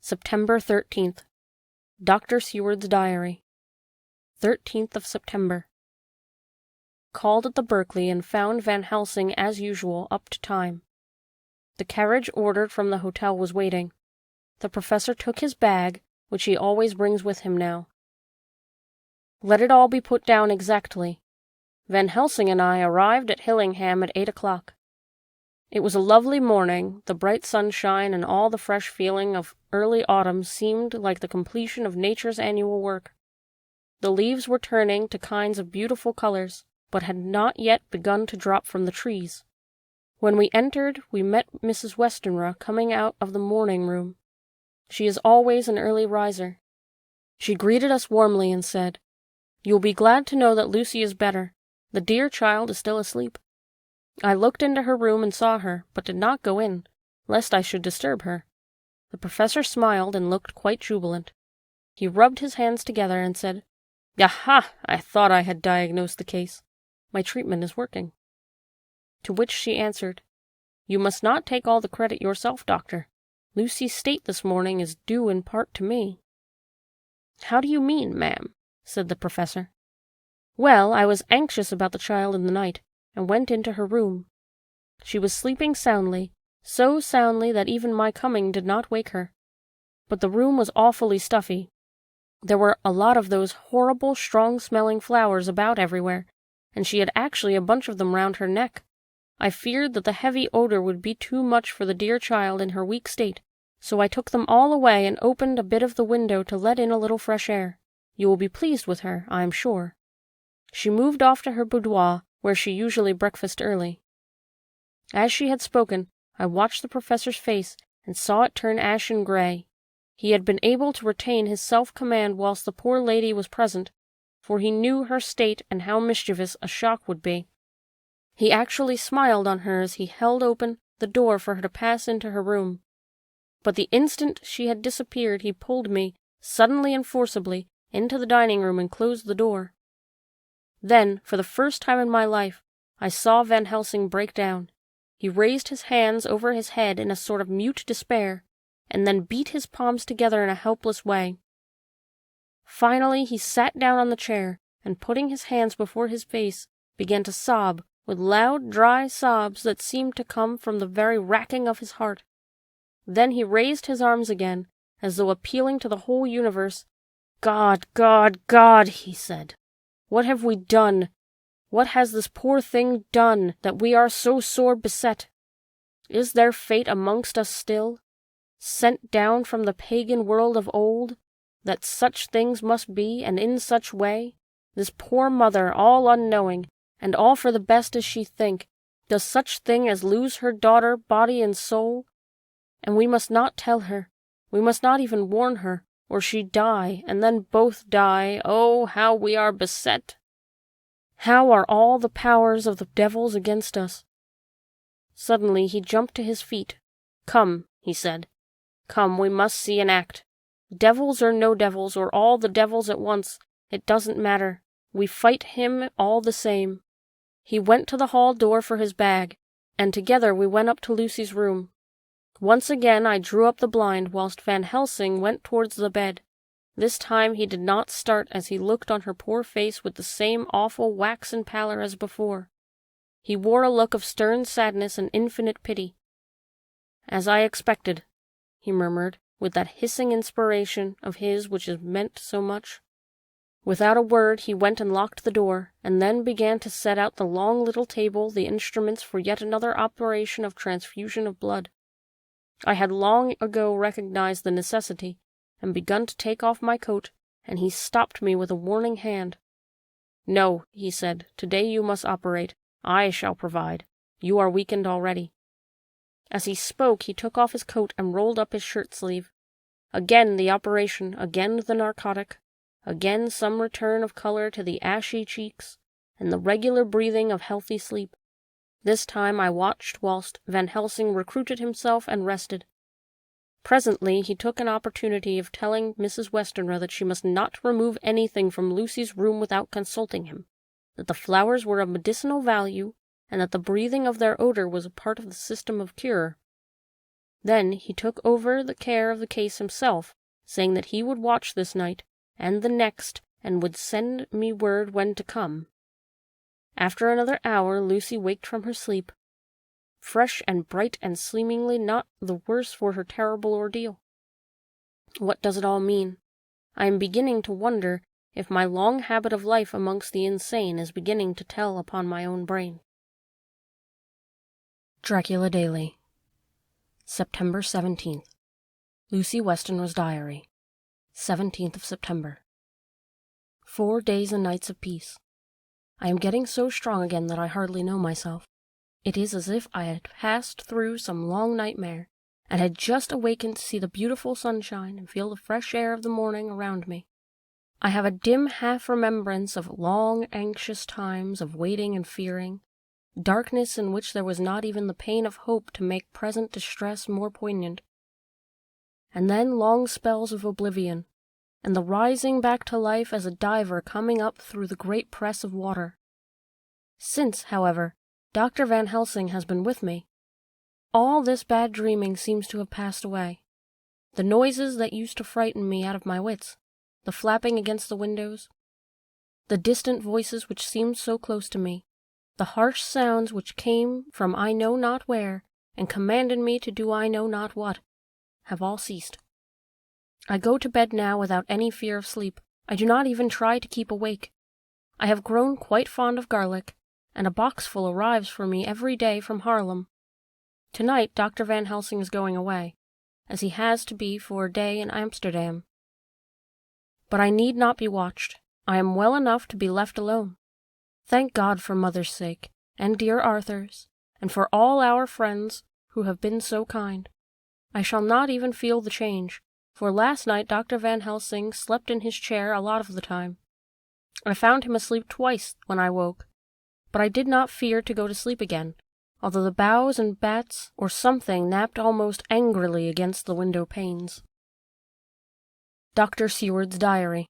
September 13th. Dr. Seward's Diary. 13th of September. Called at the Berkeley and found Van Helsing as usual up to time. The carriage ordered from the hotel was waiting. The professor took his bag, which he always brings with him now. Let it all be put down exactly. Van Helsing and I arrived at Hillingham at 8 o'clock. It was a lovely morning. The bright sunshine and all the fresh feeling of early autumn seemed like the completion of nature's annual work. The leaves were turning to kinds of beautiful colors, but had not yet begun to drop from the trees. When we entered, we met Mrs. Westenra coming out of the morning room. She is always an early riser. She greeted us warmly and said, "You will be glad to know that Lucy is better. The dear child is still asleep." I looked into her room and saw her, but did not go in, lest I should disturb her. The professor smiled and looked quite jubilant. He rubbed his hands together and said, "Aha! I thought I had diagnosed the case. My treatment is working." To which she answered, "You must not take all the credit yourself, doctor. Lucy's state this morning is due in part to me." "How do you mean, ma'am?" said the professor. "Well, I was anxious about the child in the night, and went into her room. She was sleeping soundly, so soundly that even my coming did not wake her. But the room was awfully stuffy. There were a lot of those horrible, strong-smelling flowers about everywhere, and she had actually a bunch of them round her neck. I feared that the heavy odor would be too much for the dear child in her weak state, so I took them all away and opened a bit of the window to let in a little fresh air. You will be pleased with her, I am sure." She moved off to her boudoir, where she usually breakfasted early. As she had spoken, I watched the professor's face and saw it turn ashen gray. He had been able to retain his self-command whilst the poor lady was present, for he knew her state and how mischievous a shock would be. He actually smiled on her as he held open the door for her to pass into her room. But the instant she had disappeared, he pulled me, suddenly and forcibly, into the dining room and closed the door. Then, for the first time in my life, I saw Van Helsing break down. He raised his hands over his head in a sort of mute despair, and then beat his palms together in a helpless way. Finally he sat down on the chair, and putting his hands before his face, began to sob, with loud, dry sobs that seemed to come from the very racking of his heart. Then he raised his arms again, as though appealing to the whole universe. "God, God, God," he said. "What have we done? What has this poor thing done, that we are so sore beset? Is there fate amongst us still, sent down from the pagan world of old, that such things must be, and in such way? This poor mother, all unknowing, and all for the best as she think, does such thing as lose her daughter, body and soul? And we must not tell her, we must not even warn her, or she die, and then both die. Oh, how we are beset! How are all the powers of the devils against us?" Suddenly he jumped to his feet. "Come," he said. "Come, we must see an act. Devils or no devils, or all the devils at once, it doesn't matter. We fight him all the same." He went to the hall door for his bag, and together we went up to Lucy's room. Once again I drew up the blind whilst Van Helsing went towards the bed. This time he did not start as he looked on her poor face with the same awful waxen pallor as before. He wore a look of stern sadness and infinite pity. "As I expected," he murmured, with that hissing inspiration of his which is meant so much. Without a word he went and locked the door, and then began to set out the long little table the instruments for yet another operation of transfusion of blood. I had long ago recognized the necessity, and begun to take off my coat, and he stopped me with a warning hand. "No," he said, "today you must operate. I shall provide. You are weakened already." As he spoke he took off his coat and rolled up his shirt-sleeve. Again the operation, again the narcotic, again some return of color to the ashy cheeks, and the regular breathing of healthy sleep. This time I watched whilst Van Helsing recruited himself and rested. Presently he took an opportunity of telling Mrs. Westenra that she must not remove anything from Lucy's room without consulting him, that the flowers were of medicinal value, and that the breathing of their odor was a part of the system of cure. Then he took over the care of the case himself, saying that he would watch this night and the next, and would send me word when to come. After another hour, Lucy waked from her sleep, fresh and bright and seemingly not the worse for her terrible ordeal. What does it all mean? I am beginning to wonder if my long habit of life amongst the insane is beginning to tell upon my own brain. Dracula Daily, September 17th. Lucy Westenra's Diary, 17th of September. 4 days and nights of peace. I am getting so strong again that I hardly know myself. It is as if I had passed through some long nightmare, and had just awakened to see the beautiful sunshine and feel the fresh air of the morning around me. I have a dim half-remembrance of long, anxious times of waiting and fearing, darkness in which there was not even the pain of hope to make present distress more poignant, and then long spells of oblivion, and the rising back to life as a diver coming up through the great press of water. Since, however, Dr. Van Helsing has been with me, all this bad dreaming seems to have passed away. The noises that used to frighten me out of my wits, the flapping against the windows, the distant voices which seemed so close to me, the harsh sounds which came from I know not where, and commanded me to do I know not what, have all ceased. I go to bed now without any fear of sleep. I do not even try to keep awake. I have grown quite fond of garlic, and a boxful arrives for me every day from Haarlem. Tonight Dr. Van Helsing is going away, as he has to be for a day in Amsterdam. But I need not be watched. I am well enough to be left alone. Thank God for Mother's sake, and dear Arthur's, and for all our friends who have been so kind. I shall not even feel the change, for last night Dr. Van Helsing slept in his chair a lot of the time. I found him asleep twice when I woke, but I did not fear to go to sleep again, although the boughs and bats or something napped almost angrily against the window panes. Dr. Seward's Diary,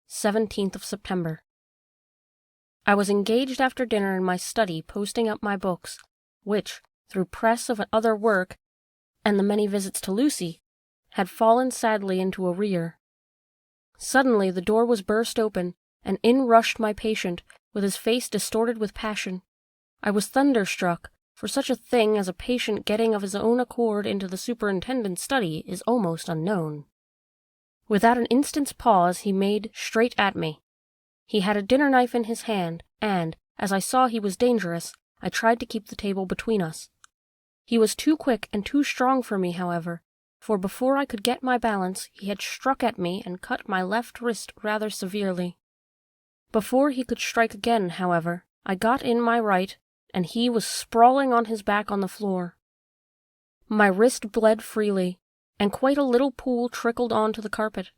17th of September. I was engaged after dinner in my study posting up my books, which, through press of other work and the many visits to Lucy, had fallen sadly into arrear. Suddenly the door was burst open, and in rushed my patient, with his face distorted with passion. I was thunderstruck, for such a thing as a patient getting of his own accord into the superintendent's study is almost unknown. Without an instant's pause he made straight at me. He had a dinner knife in his hand, and, as I saw he was dangerous, I tried to keep the table between us. He was too quick and too strong for me, however, for before I could get my balance he had struck at me and cut my left wrist rather severely. Before he could strike again, however, I got in my right, and he was sprawling on his back on the floor. My wrist bled freely, and quite a little pool trickled on to the carpet.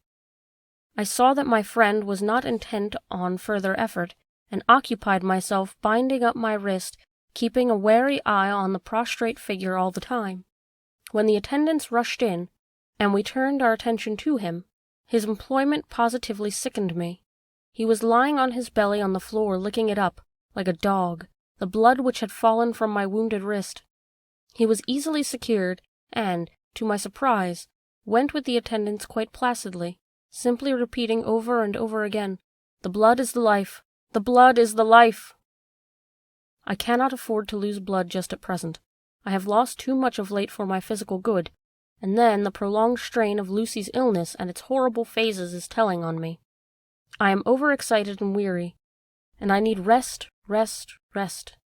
I saw that my friend was not intent on further effort, and occupied myself binding up my wrist, keeping a wary eye on the prostrate figure all the time. When the attendants rushed in, and we turned our attention to him, his employment positively sickened me. He was lying on his belly on the floor, licking it up, like a dog, the blood which had fallen from my wounded wrist. He was easily secured, and, to my surprise, went with the attendants quite placidly, simply repeating over and over again, "The blood is the life! The blood is the life!" I cannot afford to lose blood just at present. I have lost too much of late for my physical good, and then the prolonged strain of Lucy's illness and its horrible phases is telling on me. I am overexcited and weary, and I need rest, rest, rest.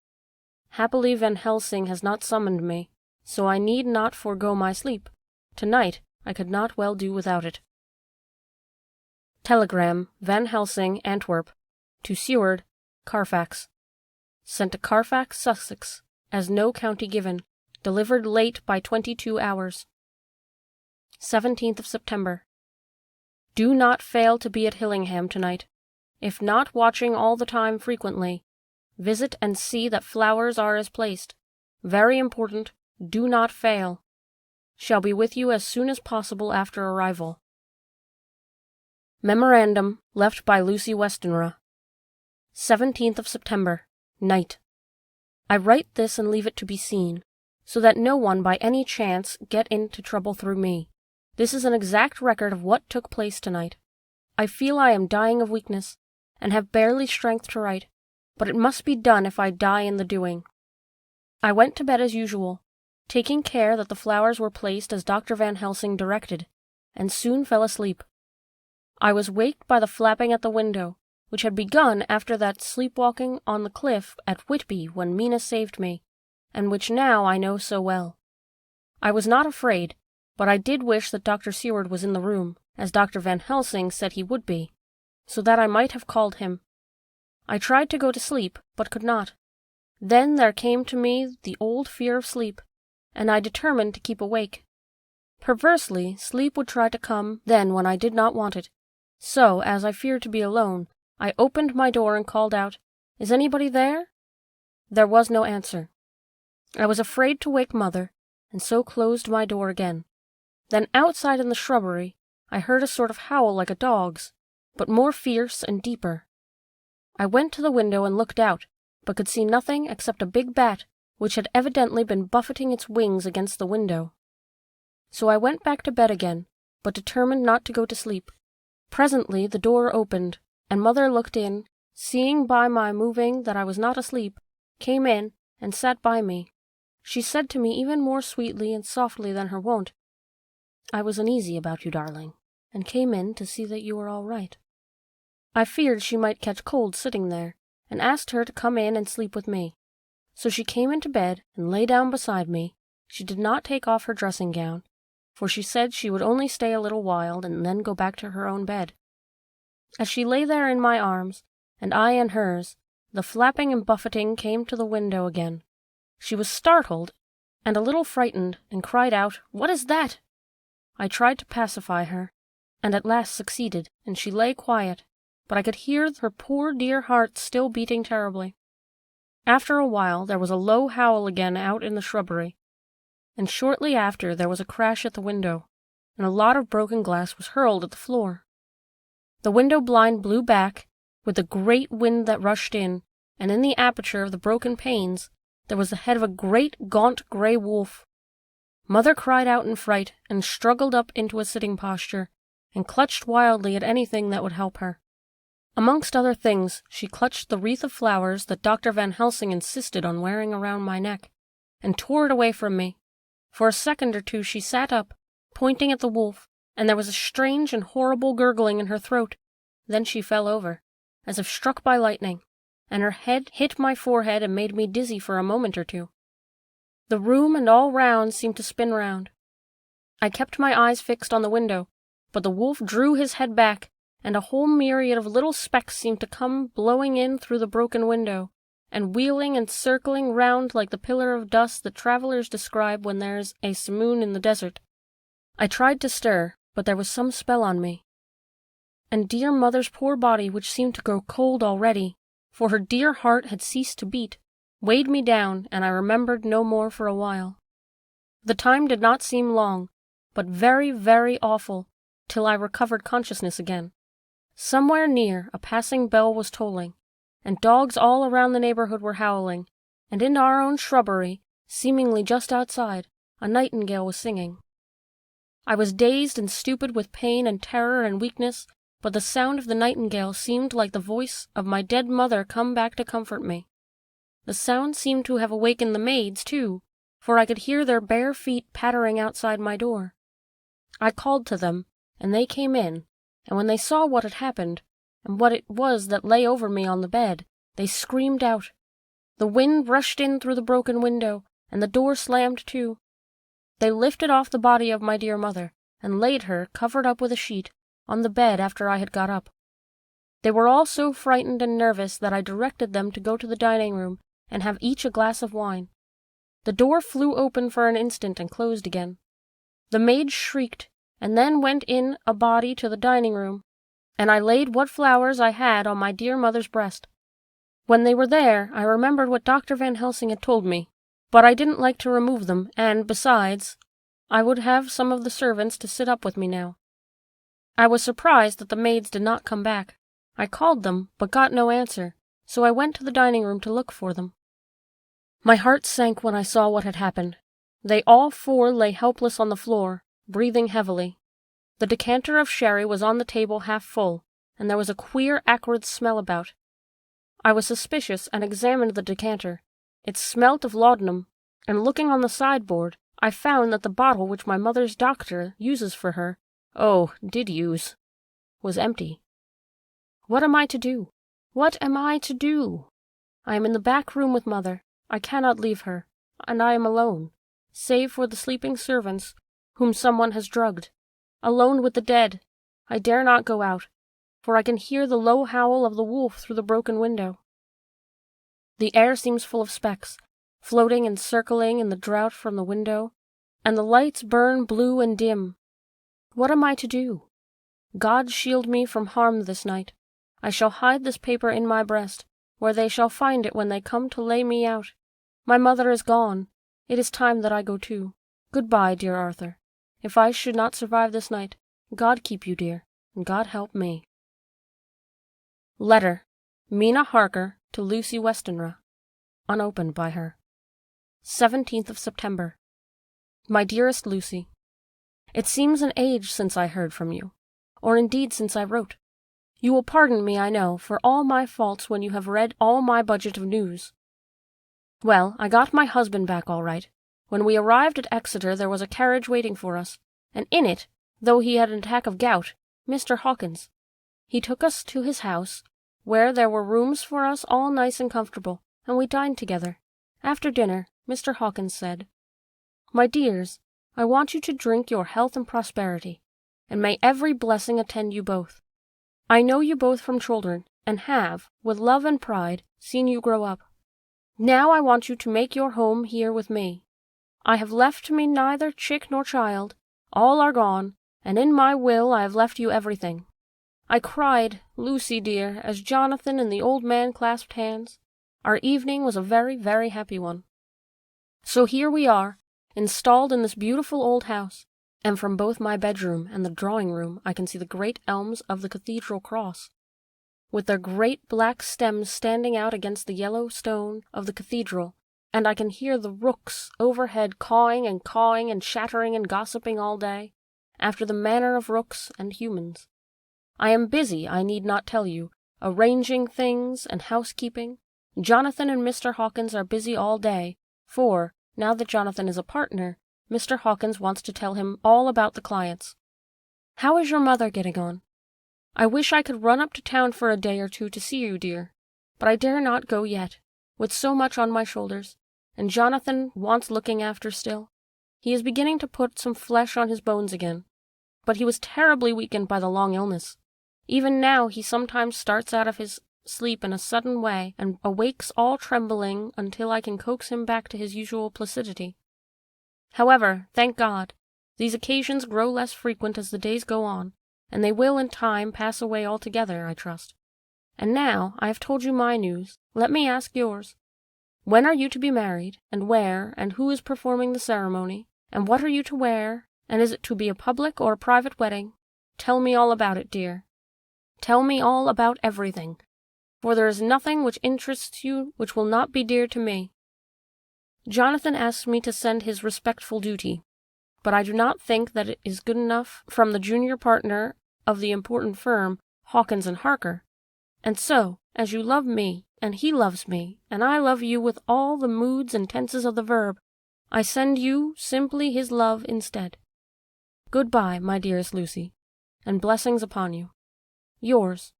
Happily Van Helsing has not summoned me, so I need not forego my sleep. Tonight I could not well do without it. Telegram, Van Helsing, Antwerp, to Seward, Carfax. Sent to Carfax, Sussex, as no county given. Delivered late by 22 hours. 17th of September. Do not fail to be at Hillingham tonight. If not watching all the time frequently, visit and see that flowers are as placed. Very important, do not fail. Shall be with you as soon as possible after arrival. Memorandum left by Lucy Westenra. 17th of September, night. I write this and leave it to be seen, so that no one by any chance get into trouble through me. This is an exact record of what took place tonight. I feel I am dying of weakness, and have barely strength to write, but it must be done if I die in the doing. I went to bed as usual, taking care that the flowers were placed as Dr. Van Helsing directed, and soon fell asleep. I was waked by the flapping at the window, which had begun after that sleepwalking on the cliff at Whitby when Mina saved me, and which now I know so well. I was not afraid, but I did wish that Dr. Seward was in the room, as Dr. Van Helsing said he would be, so that I might have called him. I tried to go to sleep, but could not. Then there came to me the old fear of sleep, and I determined to keep awake. Perversely, sleep would try to come then when I did not want it. So, as I feared to be alone, I opened my door and called out, "Is anybody there?" There was no answer. I was afraid to wake Mother, and so closed my door again. Then outside in the shrubbery, I heard a sort of howl like a dog's, but more fierce and deeper. I went to the window and looked out, but could see nothing except a big bat, which had evidently been buffeting its wings against the window. So I went back to bed again, but determined not to go to sleep. Presently the door opened, and Mother looked in, seeing by my moving that I was not asleep, came in, and sat by me. She said to me even more sweetly and softly than her wont, "I was uneasy about you, darling, and came in to see that you were all right." I feared she might catch cold sitting there, and asked her to come in and sleep with me. So she came into bed and lay down beside me. She did not take off her dressing gown, for she said she would only stay a little while and then go back to her own bed. As she lay there in my arms, and I in hers, the flapping and buffeting came to the window again. She was startled and a little frightened, and cried out, "What is that?" I tried to pacify her, and at last succeeded, and she lay quiet, but I could hear her poor dear heart still beating terribly. After a while there was a low howl again out in the shrubbery, and shortly after there was a crash at the window, and a lot of broken glass was hurled at the floor. The window blind blew back, with a great wind that rushed in, and in the aperture of the broken panes there was the head of a great gaunt grey wolf. Mother cried out in fright, and struggled up into a sitting posture, and clutched wildly at anything that would help her. Amongst other things, she clutched the wreath of flowers that Dr. Van Helsing insisted on wearing around my neck, and tore it away from me. For a second or two she sat up, pointing at the wolf, and there was a strange and horrible gurgling in her throat. Then she fell over, as if struck by lightning, and her head hit my forehead and made me dizzy for a moment or two. The room and all round seemed to spin round. I kept my eyes fixed on the window, but the wolf drew his head back, and a whole myriad of little specks seemed to come blowing in through the broken window, and wheeling and circling round like the pillar of dust that travellers describe when there's a simoon in the desert. I tried to stir, but there was some spell on me. And dear Mother's poor body, which seemed to grow cold already, for her dear heart had ceased to beat, weighed me down, and I remembered no more for a while. The time did not seem long, but very, very awful, till I recovered consciousness again. Somewhere near, a passing bell was tolling, and dogs all around the neighborhood were howling, and in our own shrubbery, seemingly just outside, a nightingale was singing. I was dazed and stupid with pain and terror and weakness, but the sound of the nightingale seemed like the voice of my dead mother come back to comfort me. The sound seemed to have awakened the maids, too, for I could hear their bare feet pattering outside my door. I called to them, and they came in, and when they saw what had happened, and what it was that lay over me on the bed, they screamed out. The wind rushed in through the broken window, and the door slammed to. They lifted off the body of my dear mother, and laid her, covered up with a sheet, on the bed after I had got up. They were all so frightened and nervous that I directed them to go to the dining room and have each a glass of wine. The door flew open for an instant and closed again. The maid shrieked, and then went in a body to the dining room, and I laid what flowers I had on my dear mother's breast. When they were there, I remembered what Dr. Van Helsing had told me, but I didn't like to remove them, and, besides, I would have some of the servants to sit up with me now. I was surprised that the maids did not come back. I called them, but got no answer, so I went to the dining room to look for them. My heart sank when I saw what had happened. They all four lay helpless on the floor, breathing heavily. The decanter of sherry was on the table half full, and there was a queer, acrid smell about. I was suspicious and examined the decanter. It smelt of laudanum, and looking on the sideboard, I found that the bottle which my mother's doctor uses for her, did use, was empty. What am I to do? What am I to do? I am in the back room with Mother. I cannot leave her, and I am alone, save for the sleeping servants, whom someone has drugged. Alone with the dead. I dare not go out, for I can hear the low howl of the wolf through the broken window. The air seems full of specks, floating and circling in the draught from the window, and the lights burn blue and dim. What am I to do? God shield me from harm this night. I shall hide this paper in my breast, where they shall find it when they come to lay me out. My mother is gone. It is time that I go too. Goodbye, dear Arthur. If I should not survive this night, God keep you, dear, and God help me. Letter. Mina Harker to Lucy Westenra. Unopened by her. 17th of September. My dearest Lucy, it seems an age since I heard from you, or indeed since I wrote. You will pardon me, I know, for all my faults when you have read all my budget of news. Well, I got my husband back all right. When we arrived at Exeter there was a carriage waiting for us, and in it, though he had an attack of gout, Mr. Hawkins. He took us to his house, where there were rooms for us all nice and comfortable, and we dined together. After dinner, Mr. Hawkins said, My dears, I want you to drink your health and prosperity, and may every blessing attend you both. I know you both from children, and have, with love and pride, seen you grow up. Now I want you to make your home here with me. I have left me neither chick nor child, all are gone, and in my will I have left you everything. I cried, Lucy dear, as Jonathan and the old man clasped hands. Our evening was a very, very happy one. So here we are, installed in this beautiful old house, and from both my bedroom and the drawing-room I can see the great elms of the cathedral cross, with their great black stems standing out against the yellow stone of the cathedral, and I can hear the rooks overhead cawing and chattering and gossiping all day, after the manner of rooks and humans. I am busy, I need not tell you, arranging things and housekeeping. Jonathan and Mr. Hawkins are busy all day, for, now that Jonathan is a partner, Mr. Hawkins wants to tell him all about the clients. How is your mother getting on? I wish I could run up to town for a day or two to see you, dear, but I dare not go yet, with so much on my shoulders, and Jonathan wants looking after still. He is beginning to put some flesh on his bones again, but he was terribly weakened by the long illness. Even now he sometimes starts out of his sleep in a sudden way and awakes all trembling until I can coax him back to his usual placidity. However, thank God, these occasions grow less frequent as the days go on, and they will in time pass away altogether, I trust. And now I have told you my news, let me ask yours. When are you to be married, and where, and who is performing the ceremony, and what are you to wear, and is it to be a public or a private wedding? Tell me all about it, dear. Tell me all about everything, for there is nothing which interests you which will not be dear to me. Jonathan asks me to send his respectful duty, but I do not think that it is good enough from the junior partner of the important firm, Hawkins and Harker. And so, as you love me, and he loves me, and I love you with all the moods and tenses of the verb, I send you simply his love instead. Goodbye, my dearest Lucy, and blessings upon you. Yours,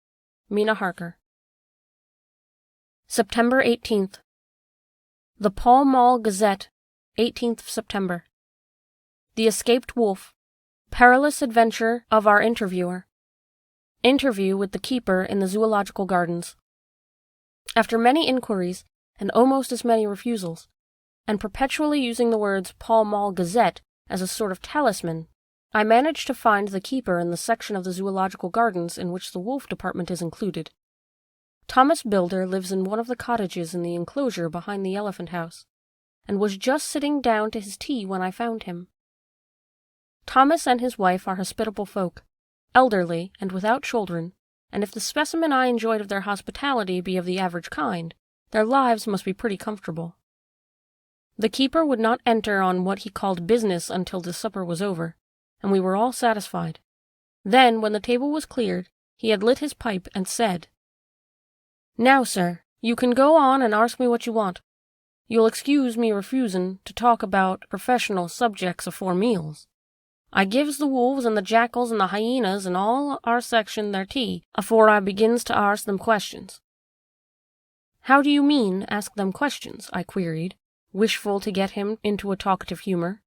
Mina Harker. September 18th. The Pall Mall Gazette, 18th September. The Escaped Wolf. Perilous Adventure of Our Interviewer. Interview with the Keeper in the Zoological Gardens. After many inquiries, and almost as many refusals, and perpetually using the words Pall Mall Gazette as a sort of talisman, I managed to find the keeper in the section of the Zoological Gardens in which the wolf department is included. Thomas Builder lives in one of the cottages in the enclosure behind the elephant house, and was just sitting down to his tea when I found him. Thomas and his wife are hospitable folk, elderly and without children, and if the specimen I enjoyed of their hospitality be of the average kind, their lives must be pretty comfortable. The keeper would not enter on what he called business until the supper was over, and we were all satisfied. Then, when the table was cleared, he had lit his pipe and said, "Now, sir, you can go on and ask me what you want. You'll excuse me refusin' to talk about professional subjects afore meals. I gives the wolves and the jackals and the hyenas and all our section their tea afore I begins to arsk them questions." "How do you mean, ask them questions?" I queried, wishful to get him into a talkative humor.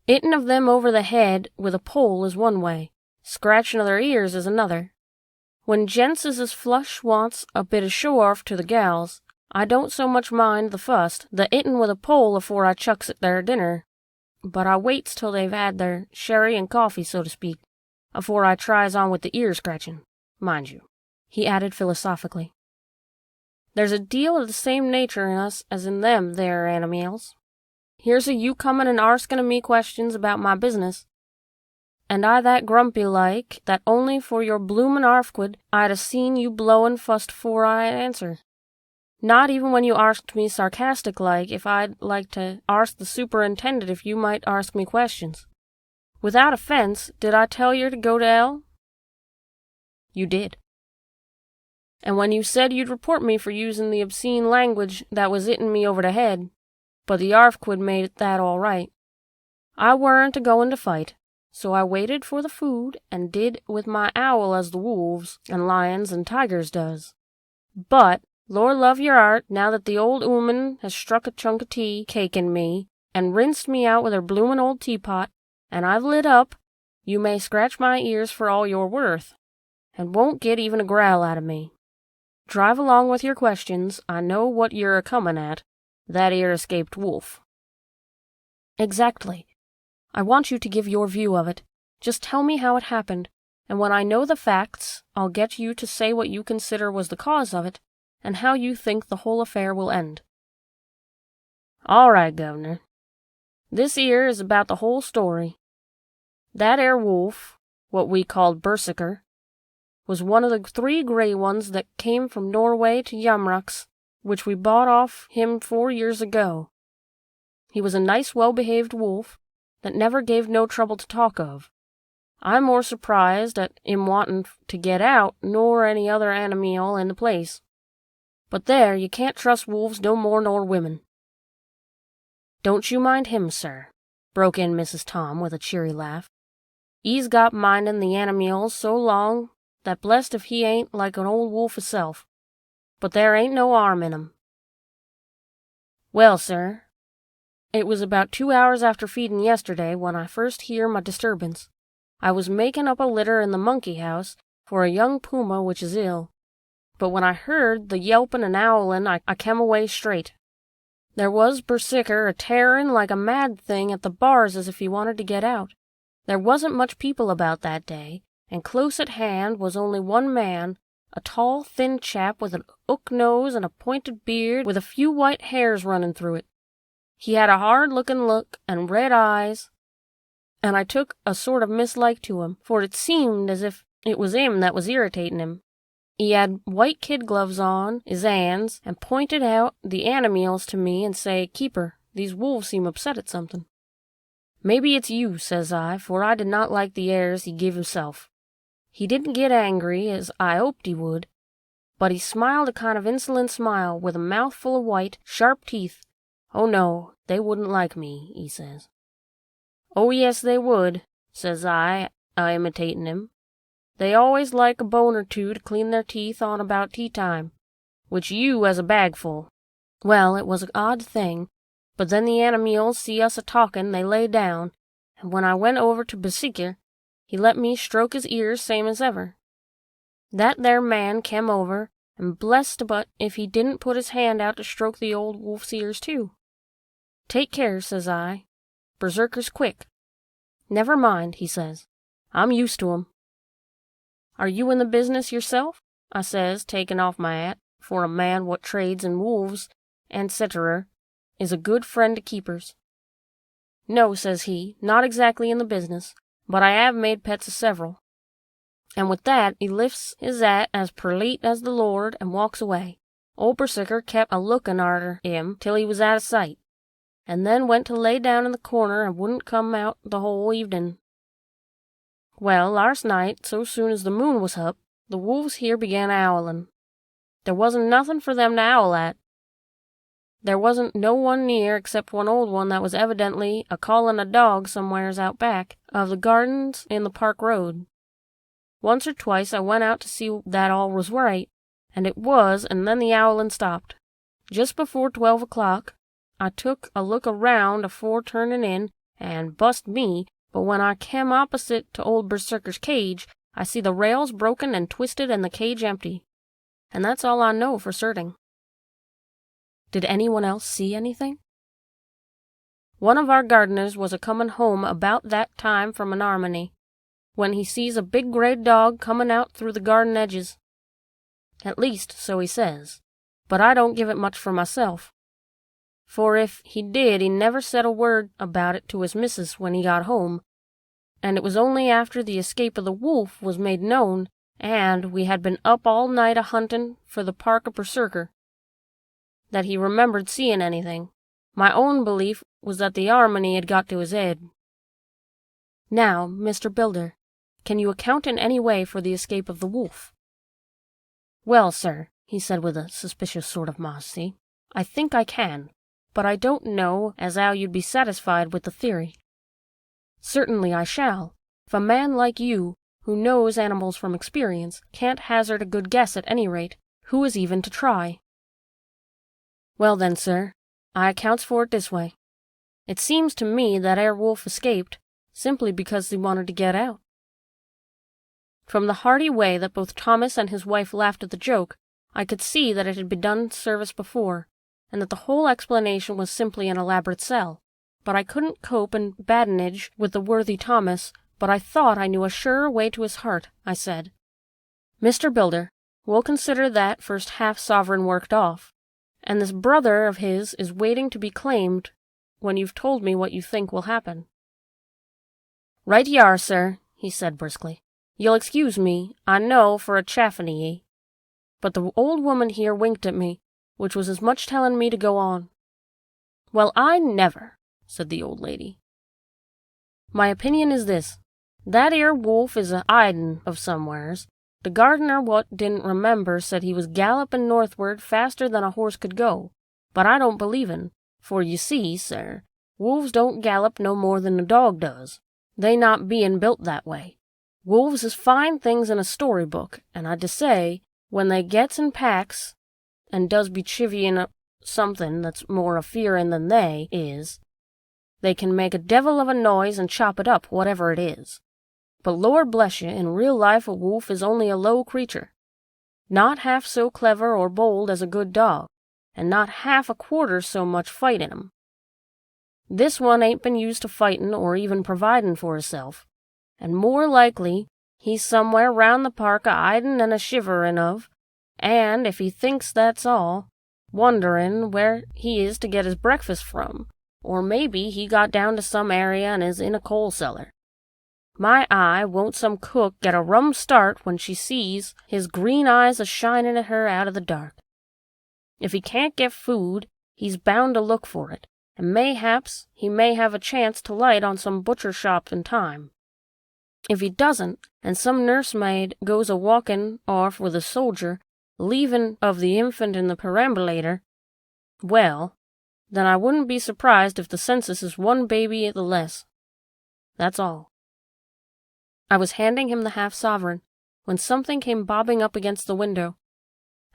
"'Itting of them over the head with a pole is one way, scratching of their ears is another. When gents is as flush wants a bit of show-off to the gals, I don't so much mind the fust, the 'ittin' with a pole afore I chucks at their dinner, but I waits till they've had their sherry and coffee, so to speak, afore I tries on with the ear-scratching, mind you," he added philosophically. "There's a deal of the same nature in us as in them there animals. Here's a you comin' and arskin' of me questions about my business, and I that grumpy like that only for your bloomin' arfquid I'd a seen you blowin' fust afore I'd answer. Not even when you arsked me sarcastic like if I'd like to arsk the superintendent if you might arsk me questions. Without offense, did I tell yer to go to hell?" "You did." "And when you said you'd report me for using the obscene language that was 'itting me over the head, but the arfquid made that all right. I weren't a-goin' to fight, so I waited for the food and did with my owl as the wolves and lions and tigers does. But, Lord love your heart, now that the old 'ooman has struck a chunk of tea cake in me and rinsed me out with her bloomin' old teapot, and I've lit up, you may scratch my ears for all you're worth, and won't get even a growl out of me. Drive along with your questions, I know what you're a-comin' at, that 'ere escaped wolf." "Exactly. I want you to give your view of it. Just tell me how it happened, and when I know the facts, I'll get you to say what you consider was the cause of it, and how you think the whole affair will end." "All right, Governor. This 'ere is about the whole story. That 'ere wolf, what we called Berserker, was one of the 3 gray ones that came from Norway to Yamrux, which we bought off him 4 years ago. He was a nice, well-behaved wolf that never gave no trouble to talk of. I'm more surprised at him wantin' to get out nor any other animal in the place. But there, you can't trust wolves no more nor women." "Don't you mind him, sir," broke in Mrs. Tom with a cheery laugh. "He's got mindin' the animals so long that blessed if he ain't like an old wolf hisself. But there ain't no harm in him." "Well, sir, it was about 2 hours after feedin' yesterday when I first hear my disturbance. I was makin' up a litter in the monkey house for a young puma which is ill. But when I heard the yelpin' and owlin', I kem away straight. There was Berserker a-tearin' like a mad thing at the bars as if he wanted to get out. There wasn't much people about that day, and close at hand was only one man, a tall, thin chap with an hook nose and a pointed beard with a few white hairs running through it. He had a hard-looking look and red eyes, and I took a sort of mislike to him, for it seemed as if it was him that was irritating him. He had white kid gloves on his hands and pointed out the animals to me and say, 'Keeper, these wolves seem upset at something.' 'Maybe it's you,' says I, for I did not like the airs he give himself. He didn't get angry, as I hoped he would, but he smiled a kind of insolent smile with a mouth full of white, sharp teeth. 'Oh no, they wouldn't like me,' he says. 'Oh yes, they would,' says I, imitating him. 'They always like a bone or two to clean their teeth on about tea-time, which you has a bagful.' Well, it was an odd thing, but then the animals see us a-talkin' they lay down, and when I went over to Berserker, he let me stroke his ears same as ever. That there man kem over, and blessed but if he didn't put his hand out to stroke the old wolf's ears too. 'Take care,' says I. 'Berserker's quick.' 'Never mind,' he says. 'I'm used to 'em.' 'Are you in the business yourself?' I says, taking off my hat, for a man what trades in wolves, and cetera, is a good friend to keepers. "No," says he, "not exactly in the business, but I have made pets of several." And with that he lifts his hat as perlite as the Lord and walks away. Old Berserker kept a-looking arter him till he was out of sight, and then went to lay down in the corner and wouldn't come out the whole evening. Well, last night, so soon as the moon was up, the wolves here began owling. There wasn't nothing for them to owl at. There wasn't no one near except one old one that was evidently a-calling a dog somewheres out back of the gardens in the Park Road. Once or twice I went out to see that all was right, and it was, and then the owling stopped. Just before 12 o'clock, I took a look around afore turning in, and bust me, but when I kem opposite to old Berserker's cage, I see the rails broken and twisted and the cage empty. And that's all I know for certain. Did anyone else see anything? One of our gardeners was a-comin' home about that time from an armony, when he sees a big grey dog comin' out through the garden edges. At least, so he says, but I don't give it much for myself. For if he did, he never said a word about it to his missus when he got home, and it was only after the escape of the wolf was made known, and we had been up all night a-huntin' for the Park of Berserker, that he remembered seeing anything. My own belief was that the armony had got to his head. Now, Mr. Builder, can you account in any way for the escape of the wolf? Well, sir, he said with a suspicious sort of modesty, I think I can, but I don't know as how you'd be satisfied with the theory. Certainly I shall, if a man like you, who knows animals from experience, can't hazard a good guess at any rate, who is even to try? Well then, sir, I accounts for it this way. It seems to me that wolf escaped, simply because he wanted to get out. From the hearty way that both Thomas and his wife laughed at the joke, I could see that it had been done service before, and that the whole explanation was simply an elaborate sell. But I couldn't cope in badinage with the worthy Thomas, but I thought I knew a surer way to his heart. I said, Mr. Builder, we'll consider that first half-sovereign worked off, and this brother of his is waiting to be claimed when you've told me what you think will happen. Right ye are, sir, he said briskly. You'll excuse me, I know, for a chaffing ye. But the old woman here winked at me, which was as much telling me to go on. Well, I never, said the old lady. My opinion is this. That 'ere wolf is a-'idin' of somewheres. The gardener what didn't remember said he was galloping northward faster than a horse could go, but I don't believe in, for you see, sir, wolves don't gallop no more than a dog does, they not bein' built that way. Wolves is fine things in a storybook, and I dessay, when they gets in packs, and does be chivvying up something that's more a-fearin' than they is, they can make a devil of a noise and chop it up, whatever it is. But Lord bless you, in real life a wolf is only a low creature, not half so clever or bold as a good dog, and not half a quarter so much fight in 'em. This one ain't been used to fightin' or even providin' for hisself, and more likely he's somewhere round the park a-'idin' and a-shiverin' of, and if he thinks that's all, wonderin' where he is to get his breakfast from, or maybe he got down to some area and is in a coal cellar. My eye, won't some cook get a rum start when she sees his green eyes a-shinin' at her out of the dark. If he can't get food, he's bound to look for it, and mayhaps he may have a chance to light on some butcher shop in time. If he doesn't, and some nursemaid goes a-walkin' off with a soldier, leavin' of the infant in the perambulator, well, then I wouldn't be surprised if the census is one baby the less. That's all. I was handing him the half-sovereign, when something came bobbing up against the window,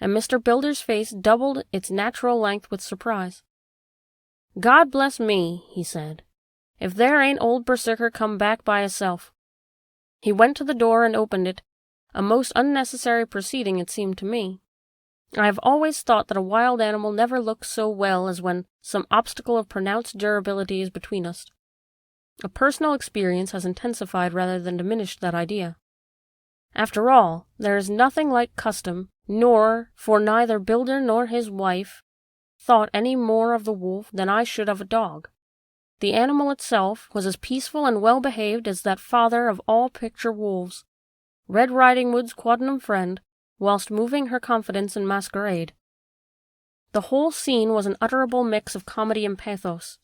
and Mr. Builder's face doubled its natural length with surprise. God bless me, he said, if there ain't old Berserker come back by hisself. He went to the door and opened it, a most unnecessary proceeding it seemed to me. I have always thought that a wild animal never looks so well as when some obstacle of pronounced durability is between us. A personal experience has intensified rather than diminished that idea. After all, there is nothing like custom, nor, for neither Builder nor his wife thought any more of the wolf than I should of a dog. The animal itself was as peaceful and well-behaved as that father of all picture wolves, Red Riding Hood's quondam friend, whilst moving her confidence in masquerade. The whole scene was an unutterable mix of comedy and pathos.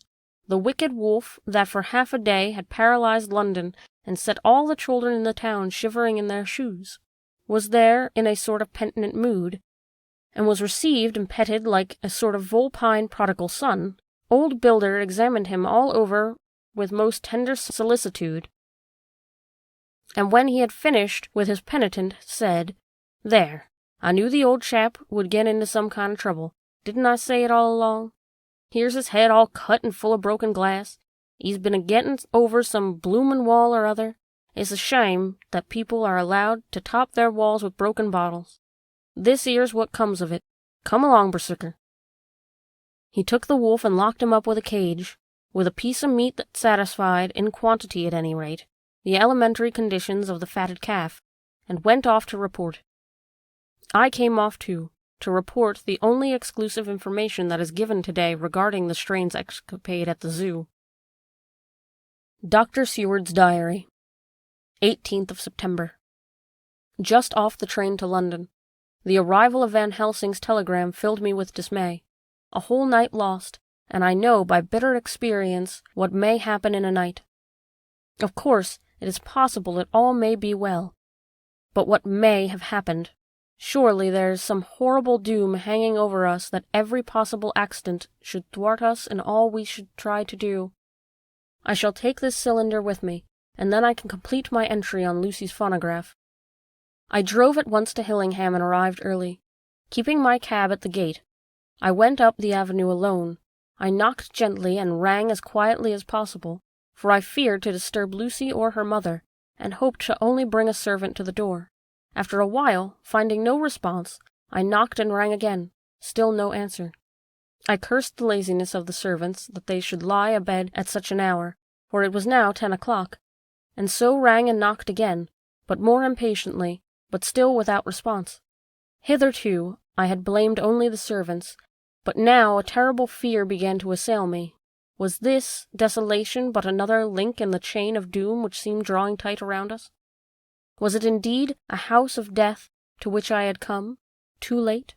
The wicked wolf that for half a day had paralyzed London and set all the children in the town shivering in their shoes, was there in a sort of penitent mood, and was received and petted like a sort of vulpine prodigal son. Old Builder examined him all over with most tender solicitude, and when he had finished with his penitent, said, "There, I knew the old chap would get into some kind of trouble. Didn't I say it all along? Here's his head all cut and full of broken glass. He's been a-getting over some bloomin' wall or other. It's a shame that people are allowed to top their walls with broken bottles. This here's what comes of it. Come along, Berserker." He took the wolf and locked him up with a cage, with a piece of meat that satisfied, in quantity at any rate, the elementary conditions of the fatted calf, and went off to report. I came off too, to report the only exclusive information that is given today regarding the strange escapade at the zoo. Dr. Seward's Diary, 18th of September. Just off the train to London. The arrival of Van Helsing's telegram filled me with dismay. A whole night lost, and I know by bitter experience what may happen in a night. Of course, it is possible that all may be well. But what may have happened? Surely there is some horrible doom hanging over us that every possible accident should thwart us in all we should try to do. I shall take this cylinder with me, and then I can complete my entry on Lucy's phonograph. I drove at once to Hillingham and arrived early, keeping my cab at the gate. I went up the avenue alone. I knocked gently and rang as quietly as possible, for I feared to disturb Lucy or her mother, and hoped to only bring a servant to the door. After a while, finding no response, I knocked and rang again. Still no answer. I cursed the laziness of the servants that they should lie abed at such an hour, for it was now 10 o'clock, and so rang and knocked again, but more impatiently, but still without response. Hitherto I had blamed only the servants, but now a terrible fear began to assail me. Was this desolation but another link in the chain of doom which seemed drawing tight around us? Was it indeed a house of death to which I had come, too late?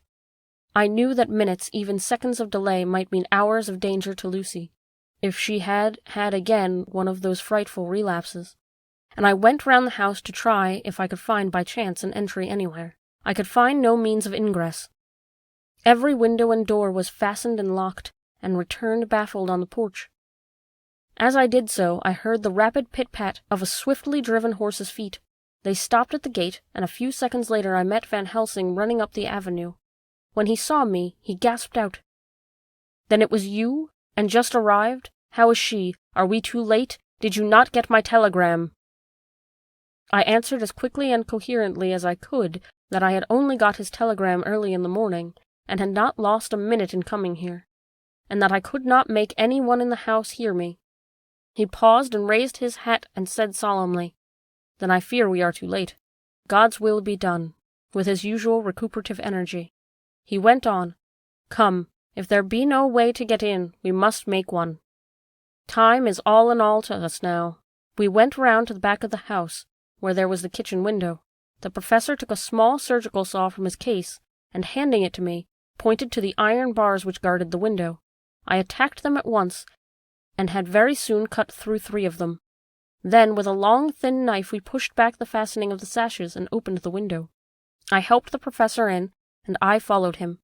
I knew that minutes, even seconds of delay might mean hours of danger to Lucy, if she had again one of those frightful relapses, and I went round the house to try if I could find by chance an entry anywhere. I could find no means of ingress. Every window and door was fastened and locked, and returned baffled on the porch. As I did so, I heard the rapid pit-pat of a swiftly driven horse's feet. They stopped at the gate, and a few seconds later I met Van Helsing running up the avenue. When he saw me, he gasped out, "Then it was you, and just arrived? How is she? Are we too late? Did you not get my telegram?" I answered as quickly and coherently as I could that I had only got his telegram early in the morning, and had not lost a minute in coming here, and that I could not make any one in the house hear me. He paused and raised his hat and said solemnly, "Then I fear we are too late. God's will be done," with his usual recuperative energy. He went on, "Come, if there be no way to get in, we must make one. Time is all in all to us now." We went round to the back of the house, where there was the kitchen window. The professor took a small surgical saw from his case, and handing it to me, pointed to the iron bars which guarded the window. I attacked them at once, and had very soon cut through 3 of them. Then, with a long, thin knife, we pushed back the fastening of the sashes and opened the window. I helped the professor in, and I followed him.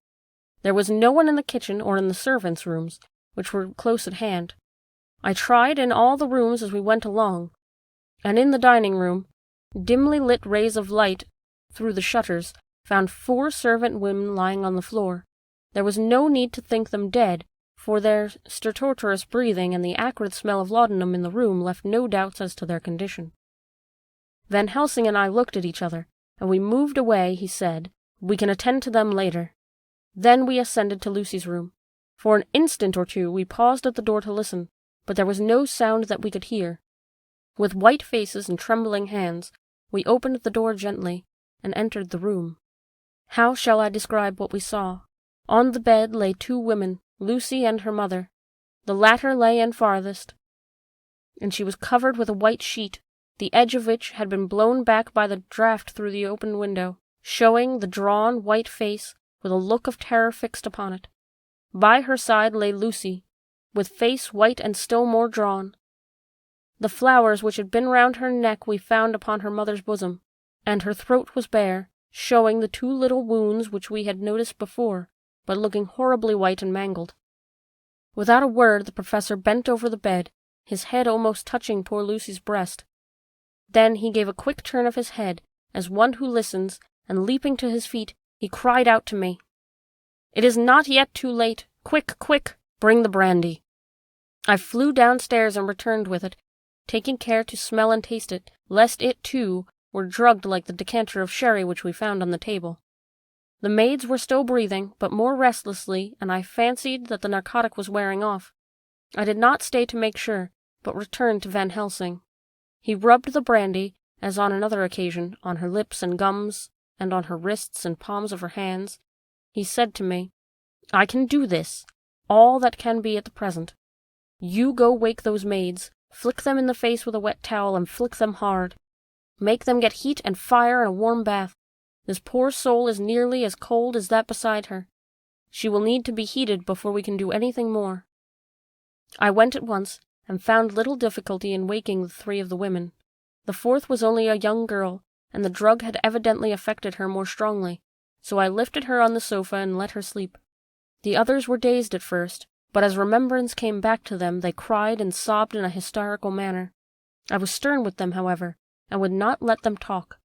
There was no one in the kitchen or in the servants' rooms, which were close at hand. I tried in all the rooms as we went along, and in the dining-room, dimly lit rays of light through the shutters found 4 servant women lying on the floor. There was no need to think them dead, for their stertorous breathing and the acrid smell of laudanum in the room left no doubts as to their condition. Van Helsing and I looked at each other, and we moved away. He said, "We can attend to them later." Then we ascended to Lucy's room. For an instant or two we paused at the door to listen, but there was no sound that we could hear. With white faces and trembling hands, we opened the door gently, and entered the room. How shall I describe what we saw? On the bed lay 2 women, Lucy and her mother. The latter lay in farthest, and she was covered with a white sheet, the edge of which had been blown back by the draught through the open window, showing the drawn, white face with a look of terror fixed upon it. By her side lay Lucy, with face white and still more drawn. The flowers which had been round her neck we found upon her mother's bosom, and her throat was bare, showing the 2 little wounds which we had noticed before, but looking horribly white and mangled. Without a word the professor bent over the bed, his head almost touching poor Lucy's breast. Then he gave a quick turn of his head, as one who listens, and leaping to his feet, he cried out to me, "It is not yet too late. Quick, quick, bring the brandy." I flew downstairs and returned with it, taking care to smell and taste it, lest it, too, were drugged like the decanter of sherry which we found on the table. The maids were still breathing, but more restlessly, and I fancied that the narcotic was wearing off. I did not stay to make sure, but returned to Van Helsing. He rubbed the brandy, as on another occasion, on her lips and gums, and on her wrists and palms of her hands. He said to me, "I can do this, all that can be at the present. You go wake those maids, flick them in the face with a wet towel, and flick them hard. Make them get heat and fire and a warm bath. This poor soul is nearly as cold as that beside her. She will need to be heated before we can do anything more." I went at once, and found little difficulty in waking the 3 of the women. The 4th was only a young girl, and the drug had evidently affected her more strongly, so I lifted her on the sofa and let her sleep. The others were dazed at first, but as remembrance came back to them they cried and sobbed in a hysterical manner. I was stern with them, however, and would not let them talk.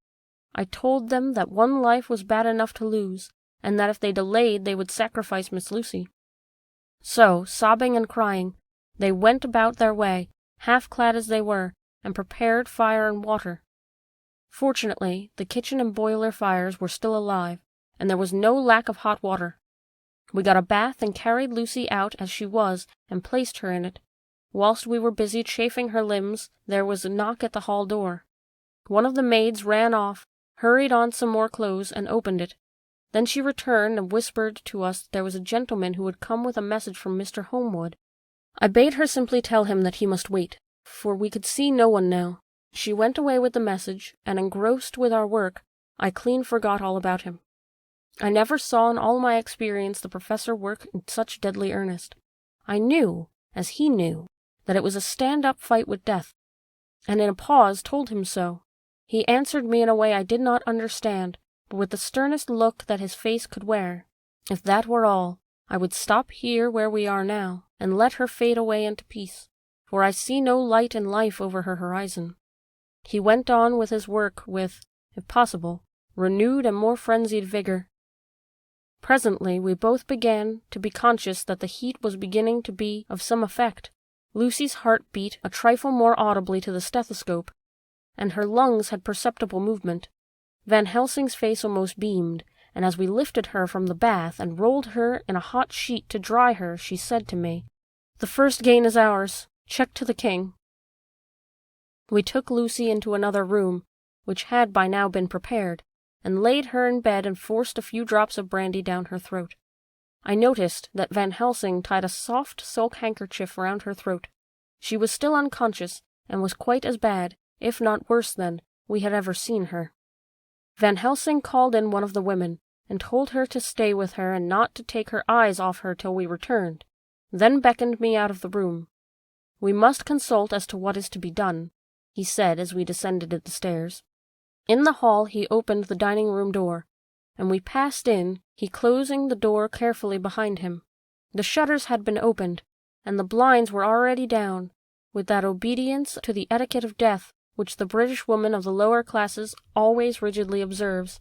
I told them that one life was bad enough to lose, and that if they delayed they would sacrifice Miss Lucy. So, sobbing and crying, they went about their way, half clad as they were, and prepared fire and water. Fortunately, the kitchen and boiler fires were still alive, and there was no lack of hot water. We got a bath and carried Lucy out as she was, and placed her in it. Whilst we were busy chafing her limbs, there was a knock at the hall door. One of the maids ran off, hurried on some more clothes, and opened it. Then she returned and whispered to us there was a gentleman who had come with a message from Mr. Holmwood. I bade her simply tell him that he must wait, for we could see no one now. She went away with the message, and engrossed with our work, I clean forgot all about him. I never saw in all my experience the professor work in such deadly earnest. I knew, as he knew, that it was a stand-up fight with death, and in a pause told him so. He answered me in a way I did not understand, but with the sternest look that his face could wear. If that were all, I would stop here where we are now, and let her fade away into peace, for I see no light in life over her horizon. He went on with his work with, if possible, renewed and more frenzied vigor. Presently we both began to be conscious that the heat was beginning to be of some effect. Lucy's heart beat a trifle more audibly to the stethoscope, and her lungs had perceptible movement. Van Helsing's face almost beamed, and as we lifted her from the bath and rolled her in a hot sheet to dry her, she said to me, "The first gain is ours. Check to the king." We took Lucy into another room, which had by now been prepared, and laid her in bed and forced a few drops of brandy down her throat. I noticed that Van Helsing tied a soft silk handkerchief round her throat. She was still unconscious, and was quite as bad, if not worse than, we had ever seen her. Van Helsing called in one of the women, and told her to stay with her and not to take her eyes off her till we returned, then beckoned me out of the room. "We must consult as to what is to be done," he said as we descended the stairs. In the hall he opened the dining-room door, and we passed in, he closing the door carefully behind him. The shutters had been opened, and the blinds were already down, with that obedience to the etiquette of death which the British woman of the lower classes always rigidly observes.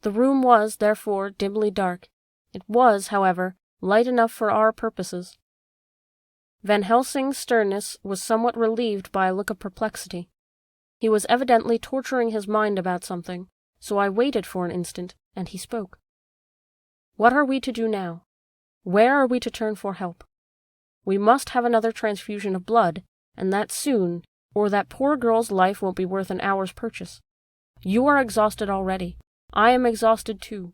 The room was, therefore, dimly dark. It was, however, light enough for our purposes. Van Helsing's sternness was somewhat relieved by a look of perplexity. He was evidently torturing his mind about something, so I waited for an instant, and he spoke. "What are we to do now? Where are we to turn for help? We must have another transfusion of blood, and that soon, or that poor girl's life won't be worth an hour's purchase. You are exhausted already. I am exhausted too.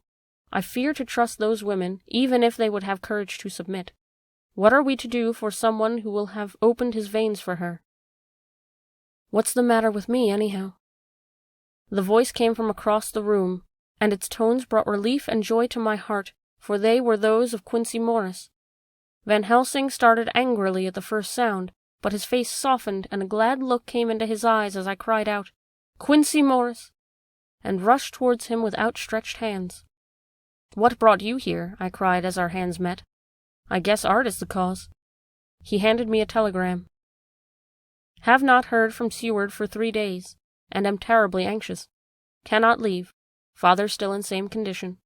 I fear to trust those women, even if they would have courage to submit. What are we to do for someone who will have opened his veins for her? What's the matter with me, anyhow?" The voice came from across the room, and its tones brought relief and joy to my heart, for they were those of Quincy Morris. Van Helsing started angrily at the first sound, but his face softened and a glad look came into his eyes as I cried out, "Quincy Morris!" and rushed towards him with outstretched hands. "What brought you here?" I cried as our hands met. "I guess art is the cause." He handed me a telegram. "Have not heard from Seward for 3 days, and am terribly anxious. Cannot leave. Father still in same condition.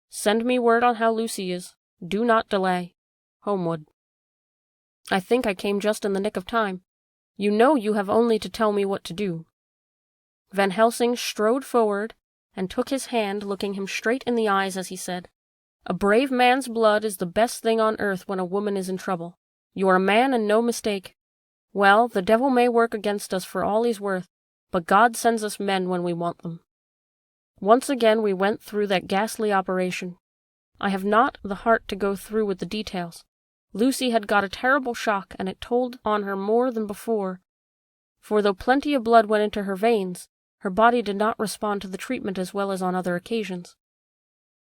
Send me word on how Lucy is. Do not delay. Homewood." I think I came just in the nick of time. You know you have only to tell me what to do. Van Helsing strode forward and took his hand, looking him straight in the eyes as he said, "A brave man's blood is the best thing on earth when a woman is in trouble. You are a man and no mistake. Well, the devil may work against us for all he's worth, but God sends us men when we want them." Once again we went through that ghastly operation. I have not the heart to go through with the details. Lucy had got a terrible shock, and it told on her more than before, for though plenty of blood went into her veins, her body did not respond to the treatment as well as on other occasions.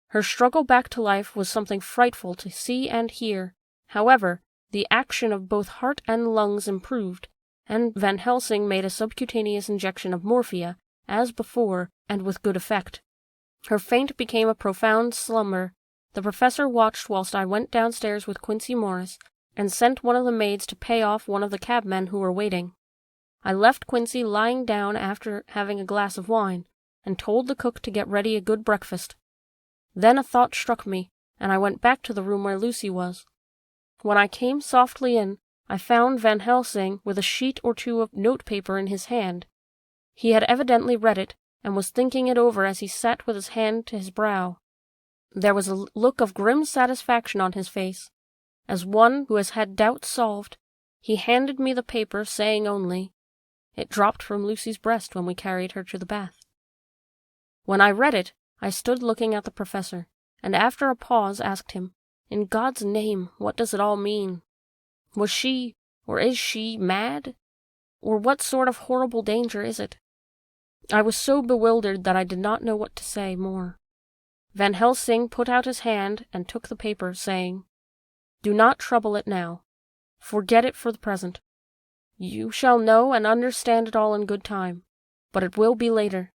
Her struggle back to life was something frightful to see and hear. However, the action of both heart and lungs improved, and Van Helsing made a subcutaneous injection of morphia, as before, and with good effect. Her faint became a profound slumber. The professor watched whilst I went downstairs with Quincy Morris, and sent one of the maids to pay off one of the cabmen who were waiting. I left Quincy lying down after having a glass of wine, and told the cook to get ready a good breakfast. Then a thought struck me, and I went back to the room where Lucy was. When I came softly in, I found Van Helsing with a sheet or two of notepaper in his hand. He had evidently read it, and was thinking it over as he sat with his hand to his brow. There was a look of grim satisfaction on his face. As one who has had doubts solved, he handed me the paper, saying only, "It dropped from Lucy's breast when we carried her to the bath." When I read it, I stood looking at the professor, and after a pause asked him, "In God's name, what does it all mean? Was she, or is she, mad? Or what sort of horrible danger is it?" I was so bewildered that I did not know what to say more. Van Helsing put out his hand and took the paper, saying, "Do not trouble it now. Forget it for the present. You shall know and understand it all in good time, but it will be later.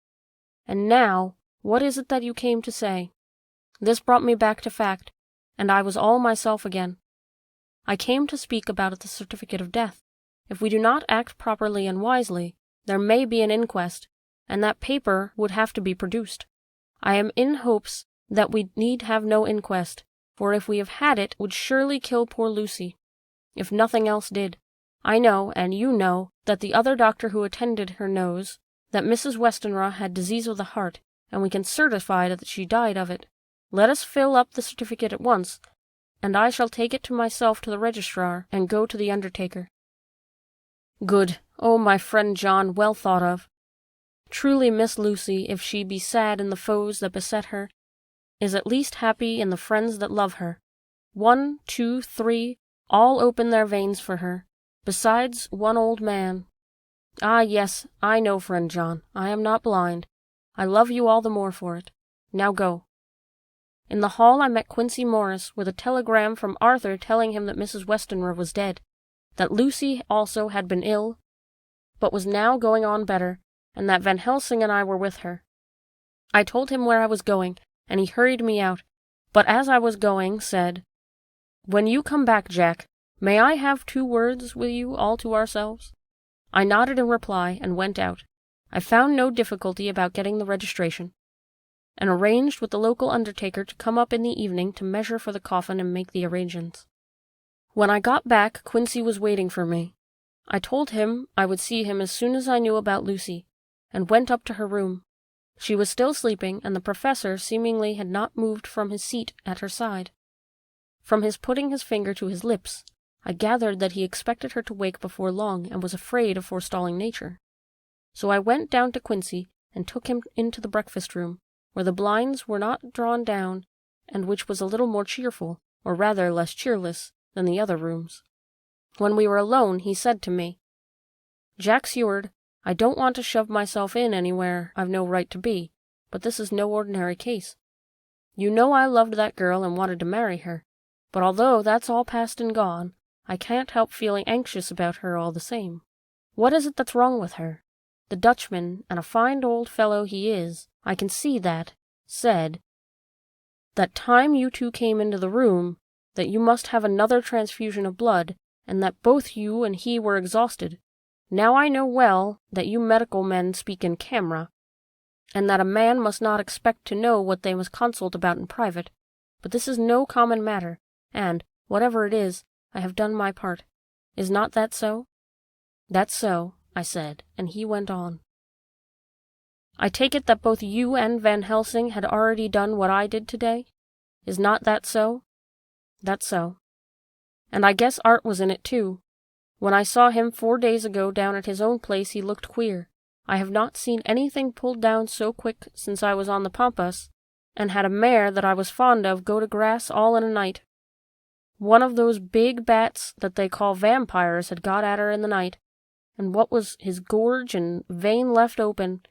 And now, what is it that you came to say?" This brought me back to fact, and I was all myself again. "I came to speak about the certificate of death. If we do not act properly and wisely, there may be an inquest, and that paper would have to be produced. I am in hopes that we need have no inquest, for if we have had it would surely kill poor Lucy, if nothing else did. I know, and you know, that the other doctor who attended her knows, that Mrs. Westenra had disease of the heart, and we can certify that she died of it. Let us fill up the certificate at once, and I shall take it to myself to the registrar, and go to the undertaker." "Good. Oh, my friend John, well thought of. Truly Miss Lucy, if she be sad in the foes that beset her, is at least happy in the friends that love her. 1, 2, 3, all open their veins for her, besides one old man. Ah, yes, I know, friend John, I am not blind. I love you all the more for it. Now go." In the hall I met Quincy Morris with a telegram from Arthur telling him that Mrs. Westenra was dead, that Lucy also had been ill, but was now going on better, and that Van Helsing and I were with her. I told him where I was going, and he hurried me out, but as I was going, said, "When you come back, Jack, may I have 2 words with you all to ourselves?" I nodded in reply, and went out. I found no difficulty about getting the registration, and arranged with the local undertaker to come up in the evening to measure for the coffin and make the arrangements. When I got back, Quincy was waiting for me. I told him I would see him as soon as I knew about Lucy, and went up to her room. She was still sleeping, and the professor seemingly had not moved from his seat at her side. From his putting his finger to his lips, I gathered that he expected her to wake before long and was afraid of forestalling nature. So I went down to Quincy and took him into the breakfast room, where the blinds were not drawn down, and which was a little more cheerful, or rather less cheerless, than the other rooms. When we were alone, he said to me, "Jack Seward, I don't want to shove myself in anywhere I've no right to be, but this is no ordinary case. You know I loved that girl and wanted to marry her, but although that's all past and gone, I can't help feeling anxious about her all the same. What is it that's wrong with her? The Dutchman, and a fine old fellow he is, I can see that, said, that time you two came into the room, that you must have another transfusion of blood, and that both you and he were exhausted. Now I know well that you medical men speak in camera, and that a man must not expect to know what they must consult about in private, but this is no common matter, and, whatever it is, I have done my part. Is not that so? That's so, I said, and he went on. I take it that both you and Van Helsing had already done what I did today? Is not that so? That's so. And I guess Art was in it too. When I saw him 4 days ago down at his own place he looked queer. I have not seen anything pulled down so quick since I was on the Pampas, and had a mare that I was fond of go to grass all in a night. One of those big bats that they call vampires had got at her in the night, and what was his gorge and vein left open,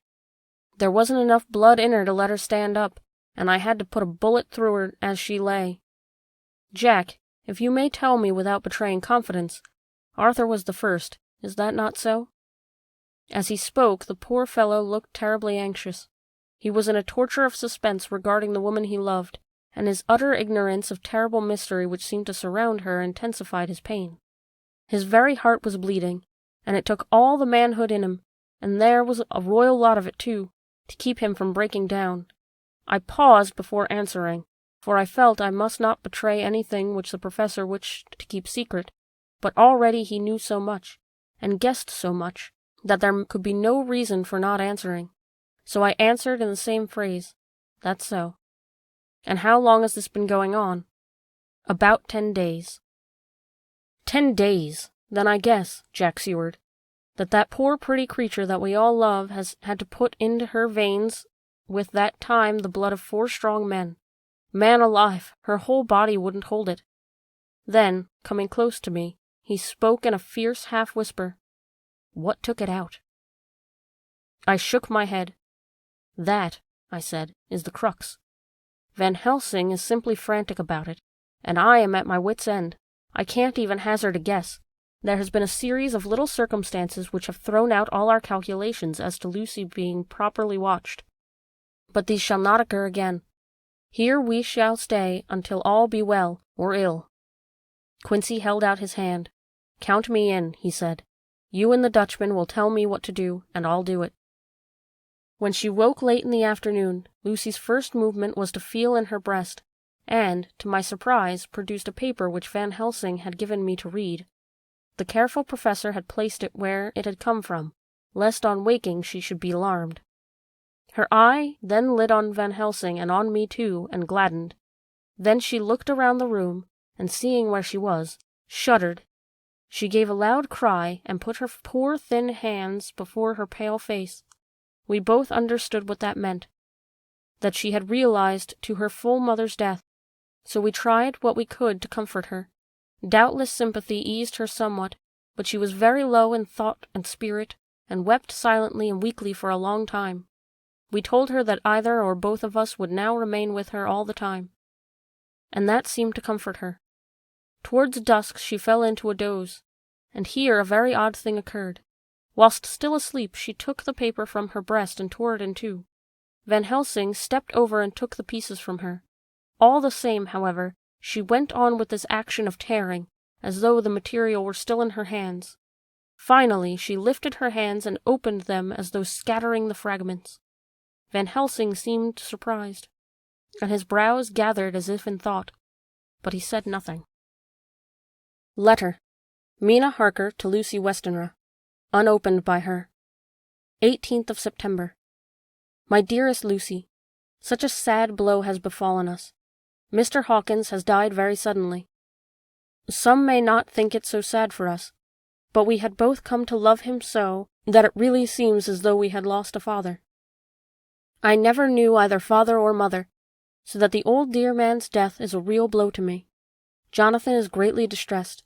there wasn't enough blood in her to let her stand up, and I had to put a bullet through her as she lay. Jack, if you may tell me without betraying confidence, Arthur was the first, is that not so? As he spoke, the poor fellow looked terribly anxious. He was in a torture of suspense regarding the woman he loved, and his utter ignorance of terrible mystery which seemed to surround her intensified his pain. His very heart was bleeding, and it took all the manhood in him, and there was a royal lot of it too, to keep him from breaking down. I paused before answering, for I felt I must not betray anything which the professor wished to keep secret, but already he knew so much, and guessed so much, that there could be no reason for not answering. So I answered in the same phrase, "That's so." "And how long has this been going on?" "About 10 days. 10 days! Then I guess, Jack Seward, that poor pretty creature that we all love has had to put into her veins with that time the blood of 4 strong men. Man alive, her whole body wouldn't hold it." Then, coming close to me, he spoke in a fierce half-whisper. "What took it out?" I shook my head. "That," I said, "is the crux. Van Helsing is simply frantic about it, and I am at my wits' end. I can't even hazard a guess. There has been a series of little circumstances which have thrown out all our calculations as to Lucy being properly watched. But these shall not occur again. Here we shall stay until all be well or ill." Quincy held out his hand. "Count me in," he said. "You and the Dutchman will tell me what to do, and I'll do it." When she woke late in the afternoon, Lucy's first movement was to feel in her breast, and, to my surprise, produced a paper which Van Helsing had given me to read. The careful professor had placed it where it had come from, lest on waking she should be alarmed. Her eye then lit on Van Helsing and on me too, and gladdened. Then she looked around the room, and seeing where she was, shuddered. She gave a loud cry, and put her poor thin hands before her pale face. We both understood what that meant, that she had realized to her full mother's death, so we tried what we could to comfort her. Doubtless sympathy eased her somewhat, but she was very low in thought and spirit, and wept silently and weakly for a long time. We told her that either or both of us would now remain with her all the time, and that seemed to comfort her. Towards dusk she fell into a doze, and here a very odd thing occurred. Whilst still asleep, she took the paper from her breast and tore it in two. Van Helsing stepped over and took the pieces from her. All the same, however, she went on with this action of tearing, as though the material were still in her hands. Finally, she lifted her hands and opened them as though scattering the fragments. Van Helsing seemed surprised, and his brows gathered as if in thought, but he said nothing. Letter. Mina Harker to Lucy Westenra. Unopened by her. 18th of September. My dearest Lucy, such a sad blow has befallen us. Mr. Hawkins has died very suddenly. Some may not think it so sad for us, but we had both come to love him so that it really seems as though we had lost a father. I never knew either father or mother, so that the old dear man's death is a real blow to me. Jonathan is greatly distressed.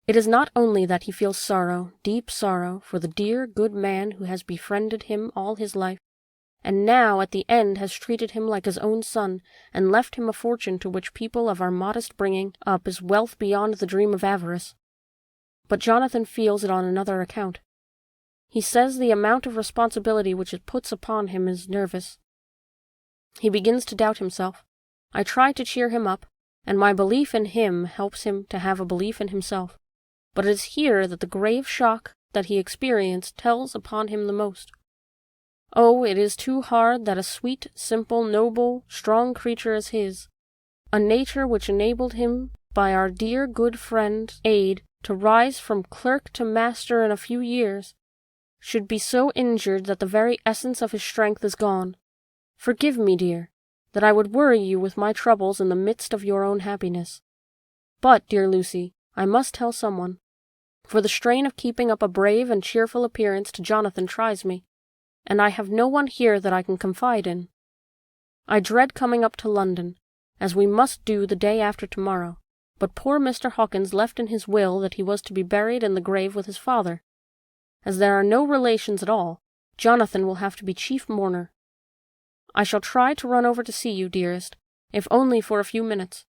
It is not only that he feels sorrow, deep sorrow, for the dear, good man who has befriended him all his life, and now at the end has treated him like his own son, and left him a fortune to which people of our modest bringing up is wealth beyond the dream of avarice. But Jonathan feels it on another account. He says the amount of responsibility which it puts upon him is nervous. He begins to doubt himself. I try to cheer him up, and my belief in him helps him to have a belief in himself. But it is here that the grave shock that he experienced tells upon him the most. Oh, it is too hard that a sweet, simple, noble, strong creature as his, a nature which enabled him, by our dear good friend's aid, to rise from clerk to master in a few years, should be so injured that the very essence of his strength is gone. Forgive me, dear, that I would worry you with my troubles in the midst of your own happiness. But, dear Lucy, I must tell someone, for the strain of keeping up a brave and cheerful appearance to Jonathan tries me, and I have no one here that I can confide in. I dread coming up to London, as we must do the day after tomorrow, but poor Mr. Hawkins left in his will that he was to be buried in the grave with his father. As there are no relations at all, Jonathan will have to be chief mourner. I shall try to run over to see you, dearest, if only for a few minutes.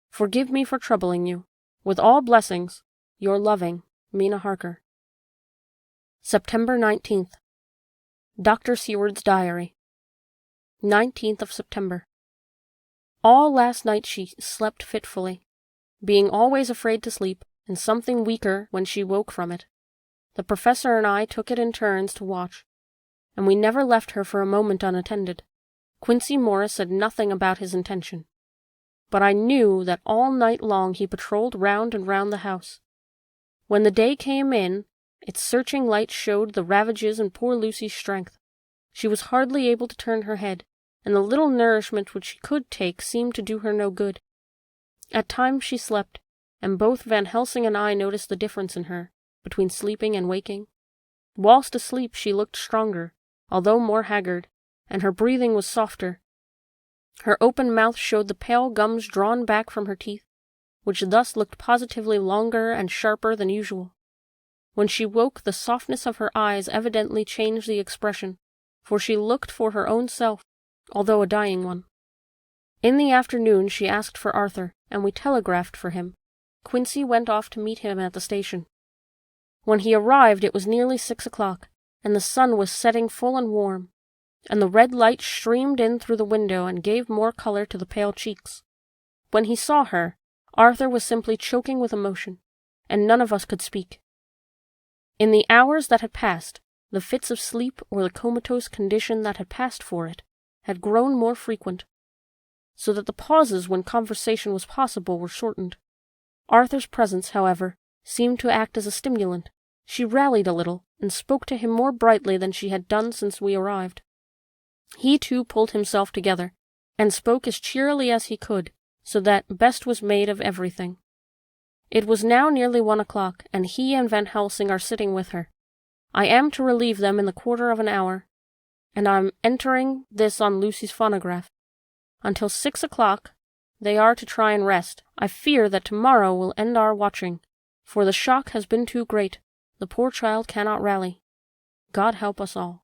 Forgive me for troubling you. With all blessings, your loving, Mina Harker. September 19th. Dr. Seward's Diary. 19th of September. All last night she slept fitfully, being always afraid to sleep, and something weaker when she woke from it. The professor and I took it in turns to watch, and we never left her for a moment unattended. Quincy Morris said nothing about his intention, but I knew that all night long he patrolled round and round the house. When the day came in, its searching light showed the ravages in poor Lucy's strength. She was hardly able to turn her head, and the little nourishment which she could take seemed to do her no good. At times she slept, and both Van Helsing and I noticed the difference in her, between sleeping and waking. Whilst asleep she looked stronger, although more haggard, and her breathing was softer. Her open mouth showed the pale gums drawn back from her teeth, which thus looked positively longer and sharper than usual. When she woke, the softness of her eyes evidently changed the expression, for she looked for her own self, although a dying one. In the afternoon she asked for Arthur, and we telegraphed for him. Quincy went off to meet him at the station. When he arrived it was nearly 6 o'clock, and the sun was setting full and warm, and the red light streamed in through the window and gave more color to the pale cheeks. When he saw her, Arthur was simply choking with emotion, and none of us could speak. In the hours that had passed, the fits of sleep or the comatose condition that had passed for it had grown more frequent, so that the pauses when conversation was possible were shortened. Arthur's presence, however, seemed to act as a stimulant. She rallied a little, and spoke to him more brightly than she had done since we arrived. He too pulled himself together, and spoke as cheerily as he could, so that best was made of everything. It was now nearly 1 o'clock, and he and Van Helsing are sitting with her. I am to relieve them in the quarter of an hour, and I am entering this on Lucy's phonograph. Until 6 o'clock they are to try and rest. I fear that tomorrow will end our watching, for the shock has been too great. The poor child cannot rally. God help us all.